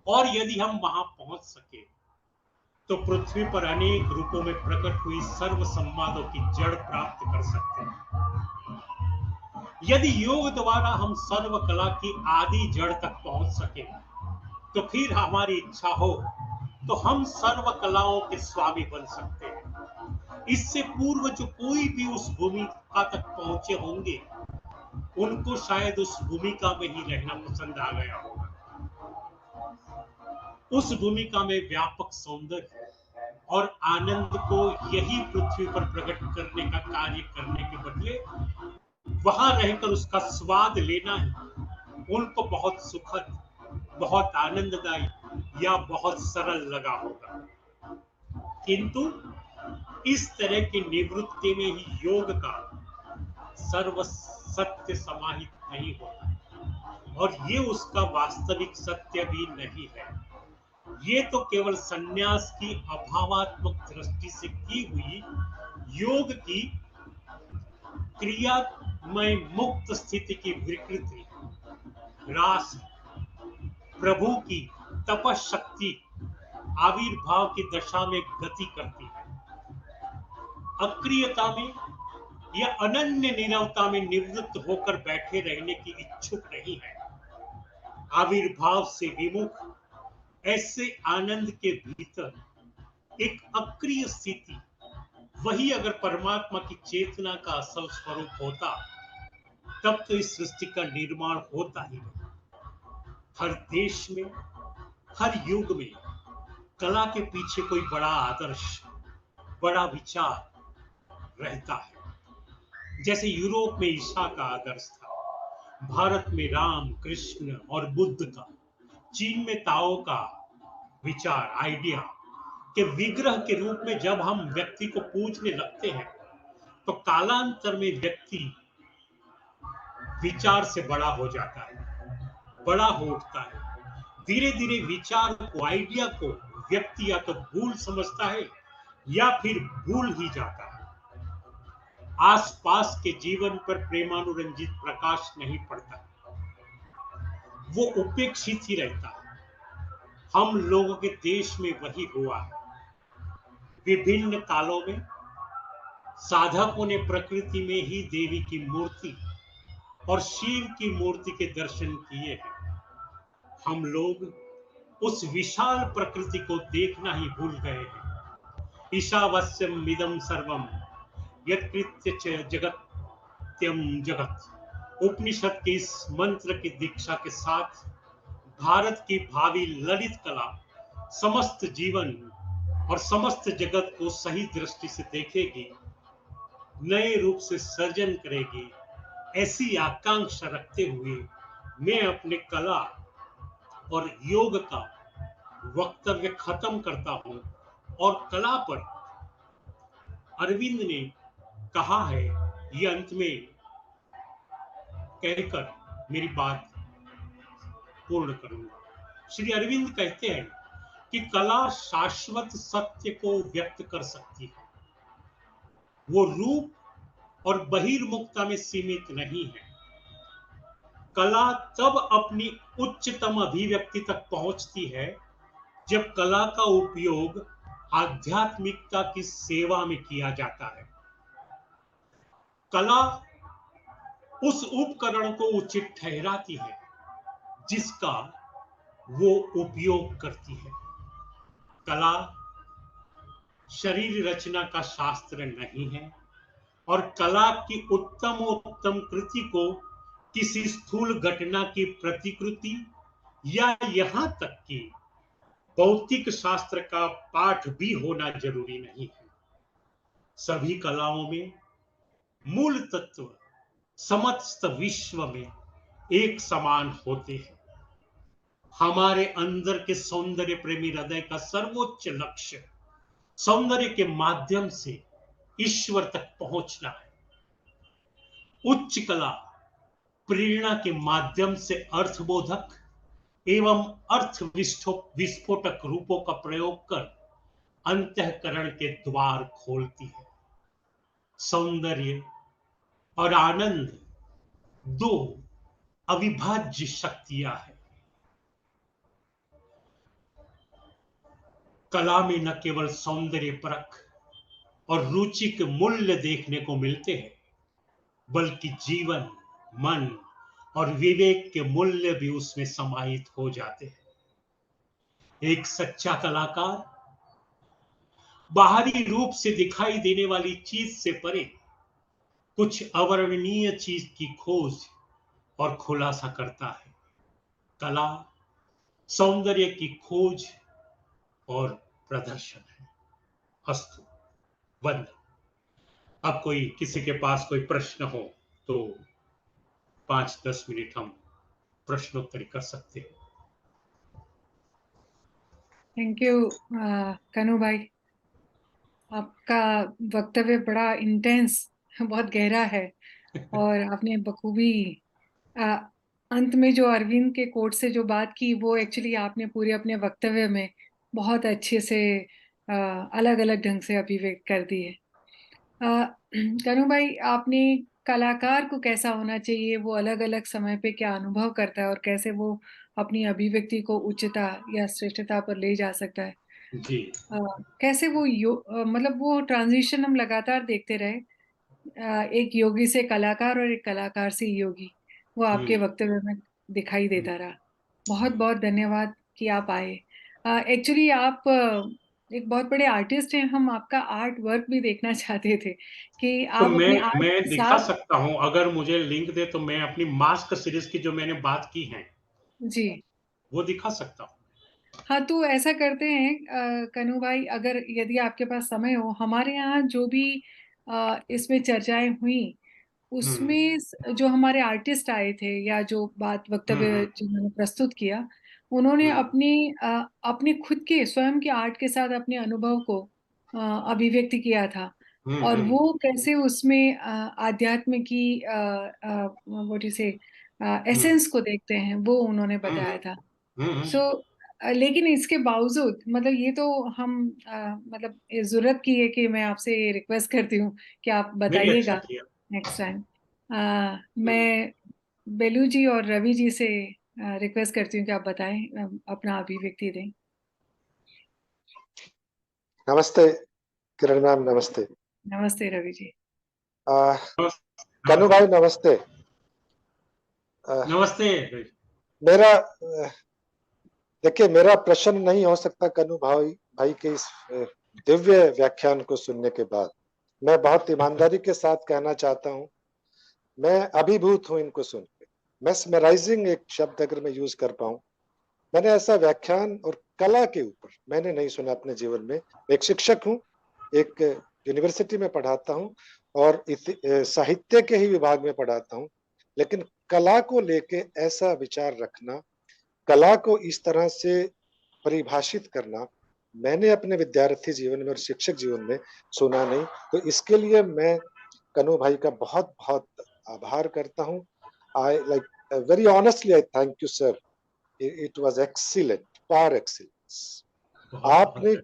और यदि हम वहां पहुंच सके तो पृथ्वी पर अनेक रूपों में प्रकट हुई सर्व संवादों की जड़ प्राप्त कर सकते हैं। यदि योग द्वारा हम सर्व कला की आदि जड़ तक पहुंच सके तो फिर हमारी इच्छा हो तो हम सर्व कलाओं के स्वामी बन सकते हैं। इससे पूर्व जो कोई भी उस भूमिका तक पहुंचे होंगे, उनको शायद उस भूमिका में ही रहना पसंद आ गया होगा। उस भूमिका में व्यापक सौंदर्य और आनंद को यही पृथ्वी पर प्रकट करने का कार्य करने के बदले वहां रहकर उसका स्वाद लेना ही उनको बहुत सुखद, बहुत आनंददायी या बहुत सरल लगा होगा। किंतु इस तरह की निवृत्ति में ही योग का सर्व सत्य समाहित नहीं होता, और ये उसका वास्तविक सत्य भी नहीं है। ये तो केवल संन्यास की अभावात्मक दृष्टि से की हुई योग की क्रियामय मुक्त स्थिति की विकृति, रास, प्रभु की तपशक्ति आविर्भाव की दशा में गति करती है। अक्रियता में या अनन्य नीरवता में निवृत्त होकर बैठे रहने की इच्छुक नहीं है। आविर्भाव से विमुख ऐसे आनंद के भीतर एक अक्रिय स्थिति, वही अगर परमात्मा की चेतना का असल स्वरूप होता, तब तो इस सृष्टि का निर्माण होता ही नहीं। हर देश में, हर युग में कला के पीछे कोई बड़ा आदर्श, बड़ा विचार रहता है। जैसे यूरोप में ईसा का आदर्श था, भारत में राम, कृष्ण और बुद्ध का, चीन में ताओ का विचार, आइडिया के विग्रह के रूप में जब हम व्यक्ति को पूजने लगते हैं, तो कालांतर में व्यक्ति विचार से बड़ा हो जाता है। बड़ा हो उठता है। धीरे धीरे विचार को, आइडिया को व्यक्ति या तो भूल समझता है या फिर भूल ही जाता है। आसपास के जीवन पर प्रेमानुरंजित प्रकाश नहीं पड़ता, वो उपेक्षित ही रहता है। हम लोगों के देश में वही हुआ है। विभिन्न कालों में साधकों ने प्रकृति में ही देवी की मूर्ति और शिव की मूर्ति के दर्शन किए हैं। हम लोग उस विशाल प्रकृति को देखना ही भूल गए हैं। ईशावास्यम मिदम सर्वम यत्कृत्य च जगत्यम जगत उपनिषद के इस मंत्र की दीक्षा के साथ भारत की भावी ललित कला समस्त जीवन और समस्त जगत को सही दृष्टि से देखेगी, नए रूप से सर्जन करेगी, ऐसी आकांक्षा रखते हुए मैं अपने कला और योग का वक्तव्य खत्म करता हूं। और कला पर अरविंद ने कहा है, ये अंत में कहकर मेरी बात पूर्ण करूंगा। श्री अरविंद कहते हैं कि कला शाश्वत सत्य को व्यक्त कर सकती है। वो रूप और बहिर्मुखता में सीमित नहीं है। कला तब अपनी उच्चतम अभिव्यक्ति तक पहुंचती है जब कला का उपयोग आध्यात्मिकता की सेवा में किया जाता है। कला उस उपकरण को उचित ठहराती है जिसका वो उपयोग करती है। कला शरीर रचना का शास्त्र नहीं है और कला की उत्तम कृति को किसी स्थूल घटना की प्रतिकृति या यहाँ तक कि भौतिक शास्त्र का पाठ भी होना जरूरी नहीं है। सभी कलाओं में मूल तत्व समस्त विश्व में एक समान होते हैं। हमारे अंदर के सौंदर्य प्रेमी हृदय का सर्वोच्च लक्ष्य सौंदर्य के माध्यम से ईश्वर तक पहुंचना है। उच्च कला प्रेरणा के माध्यम से अर्थबोधक एवं अर्थ विस्फोटक रूपों का प्रयोग कर अंतःकरण के द्वार खोलती है। सौंदर्य और आनंद दो अविभाज्य शक्तियां हैं। कला में न केवल सौंदर्य परख और रुचि के मूल्य देखने को मिलते हैं, बल्कि जीवन, मन और विवेक के मूल्य भी उसमें समाहित हो जाते हैं। एक सच्चा कलाकार बाहरी रूप से दिखाई देने वाली चीज से परे कुछ अवर्णनीय चीज की खोज और खुलासा करता है। कला सौंदर्य की खोज और प्रदर्शन है। अस्तु, वंदन। अब कोई किसी के पास कोई प्रश्न हो तो 5-10 मिनट हम प्रश्नोत्तरी कर सकते हैं। थैंक यू कनु भाई, आपका वक्तव्य बड़ा इंटेंस, बहुत गहरा है। और आपने बखूबी अ, अंत में जो अरविंद के कोट से जो बात की, वो एक्चुअली आपने पूरे अपने वक्तव्य में बहुत अच्छे से अलग अलग ढंग से अभिव्यक्त कर दी है। कनु भाई, आपने कलाकार को कैसा होना चाहिए, वो अलग अलग समय पे क्या अनुभव करता है और कैसे वो अपनी अभिव्यक्ति को उच्चता या श्रेष्ठता पर ले जा सकता है, जी। कैसे वो मतलब वो ट्रांजिशन हम लगातार देखते रहे, एक योगी से कलाकार और एक कलाकार से योगी, वो आपके वक्तव्य में दिखाई देता रहा। बहुत बहुत धन्यवाद कि आप आए। एक्चुअली आप एक बहुत बड़े आर्टिस्ट हैं, हम आपका आर्ट वर्क भी देखना चाहते थे कि तो आप अपने आर्ट मैं के दिखा साथ। सकता हूं, अगर मुझे लिंक दे तो मैं अपनी मास्क सीरीज की जो मैंने बात की है जी वो दिखा सकता हूं। हाँ, तो ऐसा करते हैं कनु भाई, अगर यदि आपके पास समय हो, हमारे यहाँ जो भी इसमें चर्चाएं हुई, हम्म उसमें जो हमारे आर्टिस्ट आए थे या जो बात वक्तव्य हम्म जिन्होंने प्रस्तुत किया, उन्होंने हम्म अपने खुद के स्वयं के आर्ट के साथ अपने अनुभव को अभिव्यक्त किया था। और हम्म वो कैसे उसमें आध्यात्म की व्हाट यू से एसेंस को देखते हैं, वो उन्होंने हुँ, बताया था। हुँ, सो लेकिन इसके बावजूद मतलब ये तो हम मतलब जरूरत की है कि मैं आपसे ये रिक्वेस्ट करती हूँ कि आप नहीं अच्छा बताइएगा किया। Next time. हुँ, मैं बेलू जी और रवि जी से रिक्वेस्ट करती हूँ कि आप बताएं, अपना अभिव्यक्ति दें। नमस्ते किरण मैम, नमस्ते। नमस्ते रवि जी। आ, हाँ, कनु भाई नमस्ते। नमस्ते। मेरा देखिए, मेरा प्रश्न नहीं हो सकता कनु भाई भाई के इस दिव्य व्याख्यान को सुनने के बाद। मैं बहुत ईमानदारी के साथ कहना चाहता हूँ, मैं अभिभूत हूँ इनको सुन के। मेस्मराइजिंग एक शब्द अगर मैं यूज कर पाऊं, मैंने ऐसा व्याख्यान और कला के ऊपर मैंने नहीं सुना अपने जीवन में। एक शिक्षक हूँ, एक यूनिवर्सिटी में पढ़ाता हूँ और साहित्य के ही विभाग में पढ़ाता हूँ, लेकिन कला को लेके ऐसा विचार रखना, कला को इस तरह से परिभाषित करना, मैंने अपने विद्यार्थी जीवन में और शिक्षक जीवन में सुना नहीं। तो इसके लिए मैं कनु भाई का बहुत बहुत आभार करता हूँ। I like very honestly I thank you sir. It was excellent, par excellence. बहुत-बहुत आपने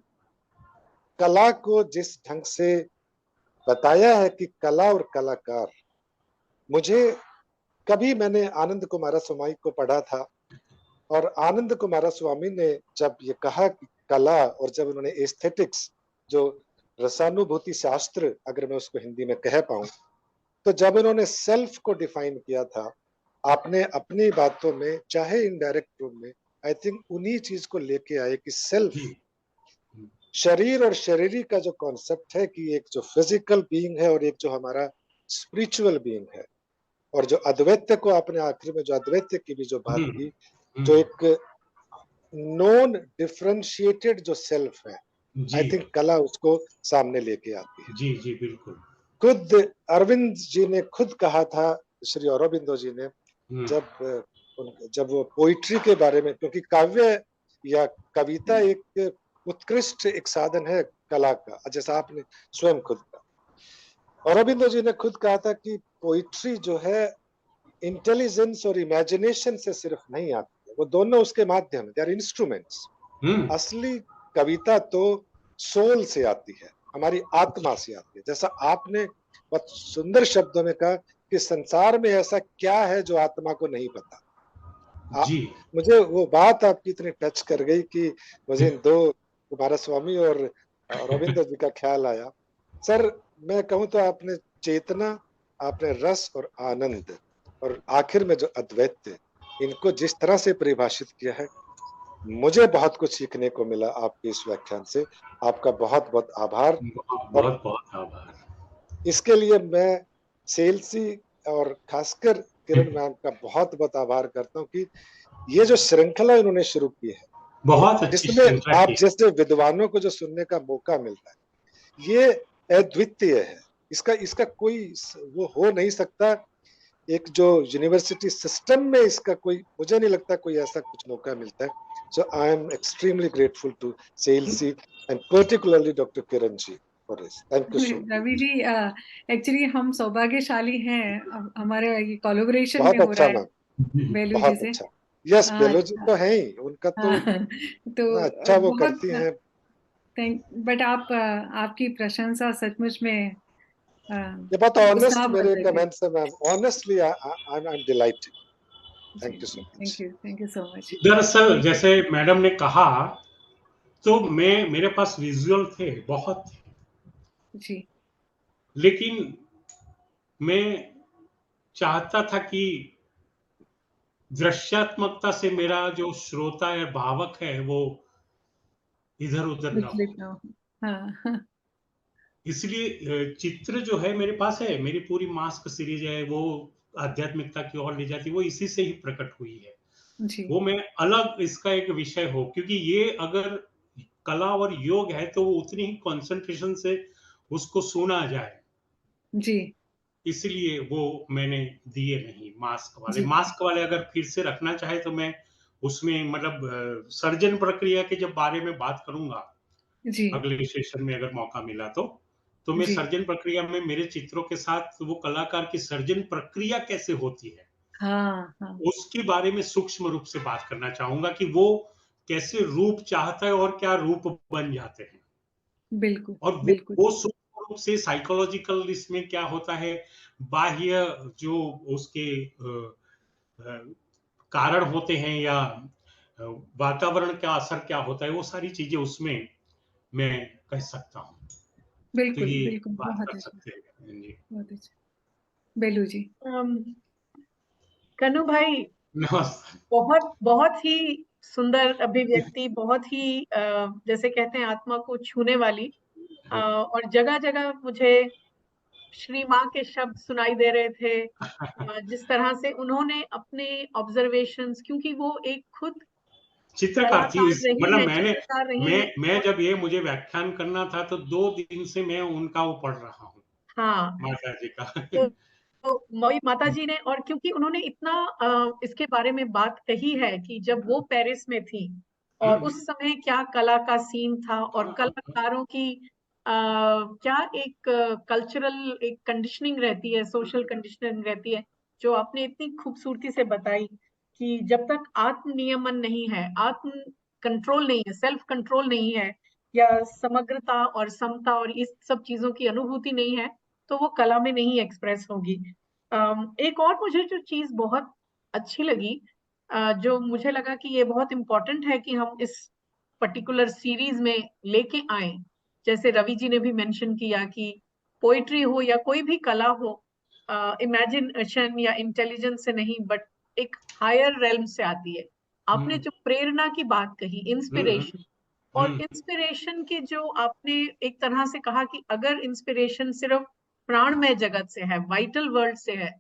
कला को जिस ढंग से बताया है कि कला और कलाकार, मुझे कभी मैंने आनंद कुमारस्वामी को पढ़ा था और आनंद कुमारस्वामी ने जब ये कहा कि कला, और जब उन्होंने एस्थेटिक्स, जो रसानुभूति शास्त्र अगर मैं उसको हिंदी में कह पाऊं, तो जब उन्होंने सेल्फ को डिफाइन किया था, आपने अपनी बातों में चाहे इनडायरेक्ट रूप में आई थिंक उन्हीं चीज को लेके आए कि सेल्फ, जी। हुँ, शरीर और शरीरी का जो कॉन्सेप्ट है कि एक जो फिजिकल बीइंग है और एक जो हमारा स्पिरिचुअल बीइंग है, और जो अद्वैत को आपने आखिर में जो अद्वैत की भी जो बात हुँ, की, हुँ, जो एक नॉन डिफरेंशिएटेड जो सेल्फ है, आई जी, थिंक कला उसको सामने लेके आती है। जी, जी, बिल्कुल। खुद अरविंद जी ने खुद कहा था, श्री अरबिंदो जी ने, हुँ, जब वो पोइट्री के बारे में, क्योंकि काव्य या कविता एक उत्कृष्ट एक साधन है कला का, जैसा आपने स्वयं खुद कहा। अरबिंदो जी ने खुद कहा था कि पोइट्री जो है इंटेलिजेंस और इमेजिनेशन से सिर्फ नहीं आती है, वो दोनों उसके माध्यम है, दे आर इंस्ट्रूमेंट्स। हुँ, असली कविता तो सोल से आती है, हमारी आत्मा से आती है। जैसा आपने बहुत सुंदर शब्दों में कहा कि संसार में ऐसा क्या है जो आत्मा को नहीं पता। जी। मुझे वो बात आपकी इतनी टच कर गई कि मुझे इन दो, कुमारस्वामी और रविंद्र जी का ख्याल आया। सर, मैं कहूँ तो आपने चेतना, आपने रस और आनंद, और आखिर में जो अद्वैत, इनको जिस तरह से परिभाषित किया है, मुझे बहुत कुछ सीखने को मिला आपके इस व्याख्यान से। आपका बहुत बहुत आभार। और बहुत-बहुत आभार। इसके लिए मैं सेल्सी और खासकर किरण मैम का बहुत बहुत आभार करता हूँ कि ये जो श्रृंखला इन्होंने शुरू की है, बहुत अच्छी जिसमें श्रृंखला आप की। जैसे विद्वानों को जो सुनने का मौका मिलता है, ये अद्वितीय है। इसका इसका कोई वो हो नहीं सकता। एक जो यूनिवर्सिटी सिस्टम में इसका कोई, मुझे नहीं लगता कोई ऐसा कुछ मौका मिलता है। So I am extremely grateful to सेल्सी and particularly doctor Kiran ji for this. Thank you so Ravi ji, actually हम सौभाग्यशाली हैं, हमारे ये कोलैबोरेशन में बहुत हो रहा अच्छा है मैम, बेलू जी बहुत से। अच्छा। यस, बेलो जी अच्छा। तो है ही, उनका तो हाँ, तो इतना अच्छा वो बहुत करती हैं। थैंक, बट आप आपकी प्रशंसा सचमुच में ये बहुत ऑनेस्ट उत्साह भर मेरे देती है। कमेंट्स है ma'am, honestly I am delighted. जी thank you so much. Thank you so much. दरअसल जैसे मैडम ने कहा, तो मेरे पास विज़ुअल थे, बहुत थे। जी लेकिन मैं चाहता था कि दृश्यात्मकता से मेरा जो श्रोता या भावक है, वो इधर-उधर ना हो। विचलित ना हो। हाँ हाँ, इसलिए चित्र जो है मेरे पास है, मेरी पूरी मास्क सीरीज़ है, वो आध्यात्मिकता की ओर ले जाती है, वो इसी से ही प्रकट हुई है। जी वो मैं अलग इसका एक विषय हो, क्योंकि ये अगर कला और योग है, तो वो उतनी ही कंसंट्रेशन से उसको सुना जाए। जी इसलिए वो मैंने दिए नहीं जी मास्क वाले अगर फिर से रखना चाहे तो मैं उसमें मतलब सर्जन प्रक्रिया के जब बारे में बात करूंगा जी अगले सेशन में अगर मौका मिला तो मैं जी सर्जन प्रक्रिया में मेरे चित्रों के साथ वो कलाकार की सर्जन प्रक्रिया कैसे होती है हाँ हाँ उसके बारे में सूक्ष्म रूप से बात करना चाहूंगा कि वो कैसे रूप चाहता है और क्या रूप बन जाते हैं। बिल्कुल और बिल्कुल। वो सूक्ष्म रूप से साइकोलॉजिकल इसमें क्या होता है, बाह्य जो उसके अ, कारण होते हैं या वातावरण का असर क्या होता है, वो सारी चीजें उसमें मैं कह सकता हूँ। तो बिल्कुल ये बिल्कुल, बात बहुत कर अच्छा, सकते हैं जी। बहुत अच्छा। बेलू जी। अम, कन्नू भाई, नमस्ते। बहुत बहुत ही सुंदर अभिव्यक्ति, बहुत ही जैसे कहते हैं आत्मा को छूने वाली, और जगह जगह मुझे श्री माँ के शब्द सुनाई दे रहे थे। जिस तरह से उन्होंने अपने ऑब्जर्वेशंस, क्योंकि वो एक खुद चित्रकार थी, कलाकार रही मतलब हैं, चित्रकार रही हैं। मैं जब ये मुझे व्याख्यान करना था तो 2 दिन से मैं उनका वो पढ़ रहा हूँ, हाँ, माता जी का। तो मई माता जी ने, और क्योंकि उन्होंने इतना इसके बारे में बात कही है कि जब वो पेरिस में थी और उस समय क्या कला का सीन था, और कलाकारों की क्या एक कल्चरल एक कंडीशनिंग रहती है, सोशल कंडीशनिंग रहती है, जो आपने इतनी खूबसूरती से बताई कि जब तक आत्म नियमन नहीं है, आत्म कंट्रोल नहीं है, सेल्फ कंट्रोल नहीं है, या समग्रता और समता और इस सब चीजों की अनुभूति नहीं है, तो वो कला में नहीं एक्सप्रेस होगी। एक और मुझे जो चीज बहुत अच्छी लगी, जो मुझे लगा कि ये बहुत इम्पोर्टेंट है कि हम इस पर्टिकुलर सीरीज में लेके आए, जैसे रवि जी ने भी मेंशन किया कि पोइट्री हो या कोई भी कला हो, इमेजिनेशन या इंटेलिजेंस से नहीं, बट एक हायर रेल्म से आती है। आपने जो प्रेरणा की बात कही, इंस्पिरेशन, और इंस्पिरेशन के जो आपने एक तरह से कहा कि अगर इंस्पिरेशन सिर्फ प्राणमय जगत से है, वाइटल वर्ल्ड से है,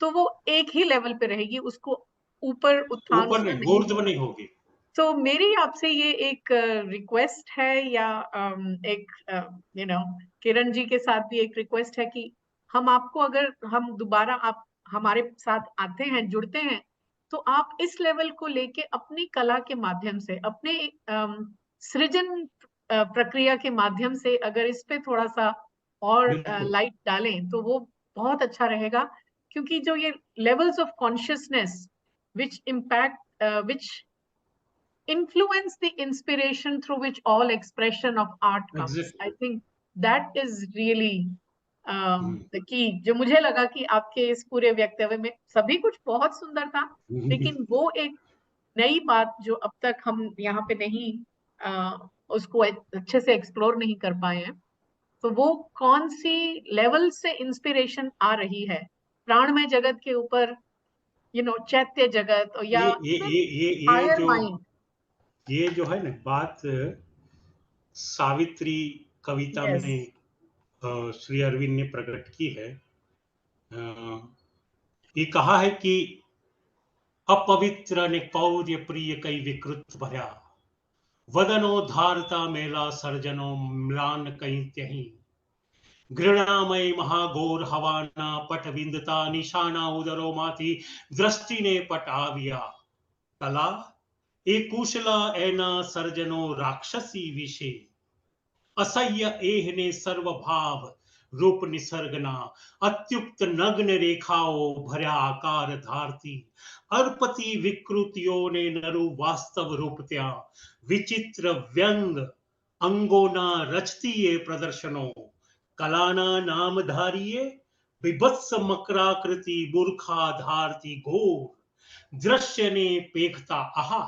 तो वो एक ही लेवल पे रहेगी, उसको ऊपर उत्थान ऊपर होना नहीं, नहीं ऊर्ध्व होगा। नहीं होगी। तो मेरी आपसे ये एक रिक्वेस्ट है, या एक किरण जी के साथ भी एक रिक्वेस्ट है कि हम आपको, अगर हम दोबारा आप हमारे साथ आते हैं, जुड़ते हैं, तो आप इस लेवल को लेके अपनी कला के माध्यम से, अपने सृजन प्रक्रिया के माध्यम से अगर इस पे थोड़ा सा और बिल्कुल। लाइट डालें तो वो बहुत अच्छा रहेगा। क्योंकि जो ये levels of consciousness which impact which influence the inspiration through which all expression of art comes. I exactly. think that is really the key। जो मुझे लगा कि आपके इस पूरे वक्तव्य में सभी कुछ बहुत सुंदर था, लेकिन वो एक नई बात जो अब तक हम यहाँ पे नहीं उसको अच्छे से एक्सप्लोर नहीं कर पाए हैं, तो वो कौन सी लेवल से इंस्पिरेशन आ रही है प्राणमय जगत के ऊपर, चैत्य जगत, और या हायर माइंड। ये जो है ना बात, सावित्री कविता यस, में श्री अरविंद ने प्रकट की है। ये कहा है कि अपवित्र ने कौर्य प्रिय कई विकृत भरा, वदनो धारता मेला सर्जनो म्लान कई त्यही, घृणामय महाघोर हवाना पट विंदता निशाना उदरो माथी दृष्टि ने पट आविया, कला ए कुशला एना सर्जनो राक्षसी विषे, असह्य एह ने सर्वभाव रूप निसर्गना, अत्युक्त नग्न रेखाओं भर्या आकार धारती, अर्पति विकृतियों ने नरु वास्तव रूप त्या, विचित्र व्यंग अंगोना रचती ये प्रदर्शनों, कलाना नाम धारिये विभत्स मकराकृति बुरखा धारती घोर, दृश्य ने पेखता आहा,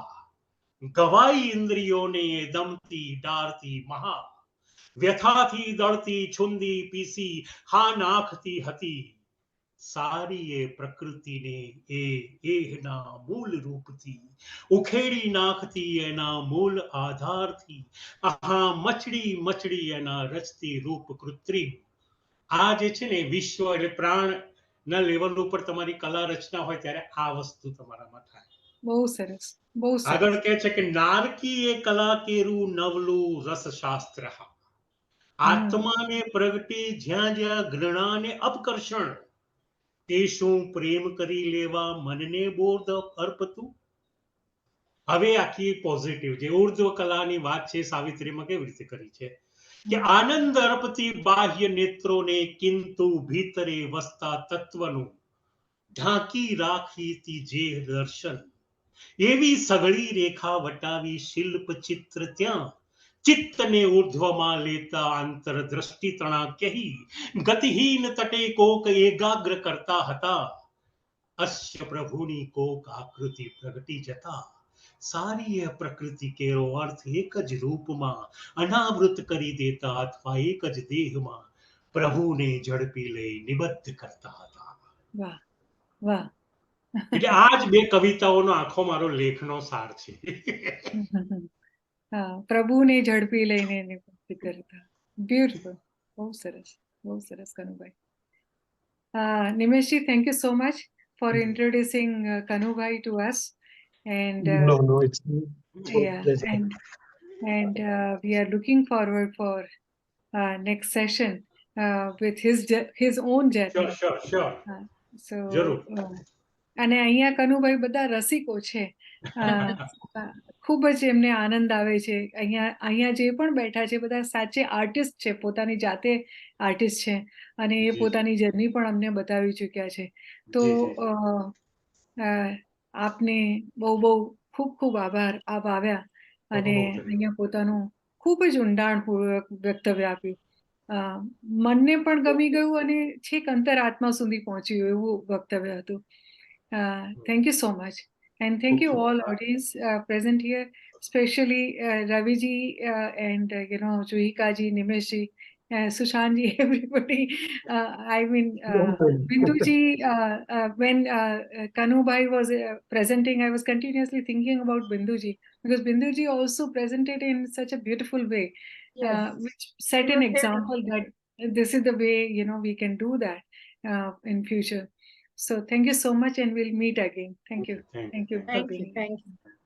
गवाई इंद्रियों ने दमती डारती महा, व्यथा थी दौड़ती छुंदी पीसी, हा नाखती हती, सारी ये प्रकृति ने ए ना मूल रूप थी, उखेड़ी नाखती है ना मूल आधार थी, आहा मछड़ी मछड़ी है ना रचती रूप कृत्रिम। આ જે છે ને વિશ્વ એટલે પ્રાણ ના લેવલ ઉપર તમારી કલા રચના હોય ત્યારે આ વસ્તુ તમારામાં થાય। बहुत सरस, बहुत આગળ सरस। કહે છે કે નારકી એ કલા કેરું નવલું રસશાસ્ત્ર, આત્માને પ્રગટે જ્યાં જ્યાં ઘૃણાને અપકર્ષણ, તે શું પ્રેમ કરી લેવા મનને બોધ અર્પતું। હવે આખી પોઝિટિવ જે ઉર્ધ્વ કલાની વાત છે સાવિત્રીમાં કેવી રીતે કરી છે કે આનંદ અર્પતી બાહ્ય નેત્રોને, કિંતુ ભીતરે વસતા તત્વનું ઢાંકી રાખી તી જે દર્શન એવી સઘળી રેખા વટાવી શિલ્પ ચિત્ર ત્યાં ચિત્તને ઉર્ધ્વમાં લેતા આંતરદ્રષ્ટિ તણાક્યહી ગતિહીન તટે કોક એકાગ્ર કરતા હતા અશ્ય પ્રભુની કોક આકૃતિ પ્રગટી જતા સારી એ પ્રકૃતિ કેરો અર્થ એક જ રૂપમાં અનાવૃત કરી દેતા અથવા એક જ દેહમાં પ્રભુને ઝડપી લઈ નિબદ્ધ કરતા હતા. વાહ વાહ. એટલે આ જ બે કવિતાઓનો આખો મારો લેખનો સાર છે. હા, પ્રભુને ઝડપી લઈને નિવૃત્તિ કરતા. બ્યુટીફુલ. બહુ સરસ Kanubhai. Nimeshji, thank you so much for introducing Kanubhai to us. And No, it's yeah, and we are looking forward for next session with his own journey. Sure. So જરૂર. અને અહીંયા કનુભાઈ બધા રસિકો છે. ખૂબ જ એમને આનંદ આવે છે. અહીંયા જે પણ બેઠા છે બધા સાચે આર્ટિસ્ટ છે, પોતાની જાતે આર્ટિસ્ટ છે અને એ પોતાની જર્ની પણ અમને બતાવી ચૂક્યા છે. તો આપને બહુ ખૂબ ખૂબ આભાર. આપ આવ્યા અને અહીંયા પોતાનું ખૂબ જ ઊંડાણપૂર્વક વક્તવ્ય આપ્યું. મનને પણ ગમી ગયું અને છેક અંતરાત્મા સુધી પહોંચ્યું એવું વક્તવ્ય હતું. Thank you so much. And thank you all audience present here, especially Raviji and Juhika ji, Nimesh ji, Sushant ji, everybody. I mean, Bindu ji, when Kanubhai was presenting, I was continuously thinking about Bindu ji, because Bindu ji also presented in such a beautiful way, which set an example that this is the way, we can do that in future. So thank you so much, and we'll meet again. Thank you. Thank you for being here. Thank you.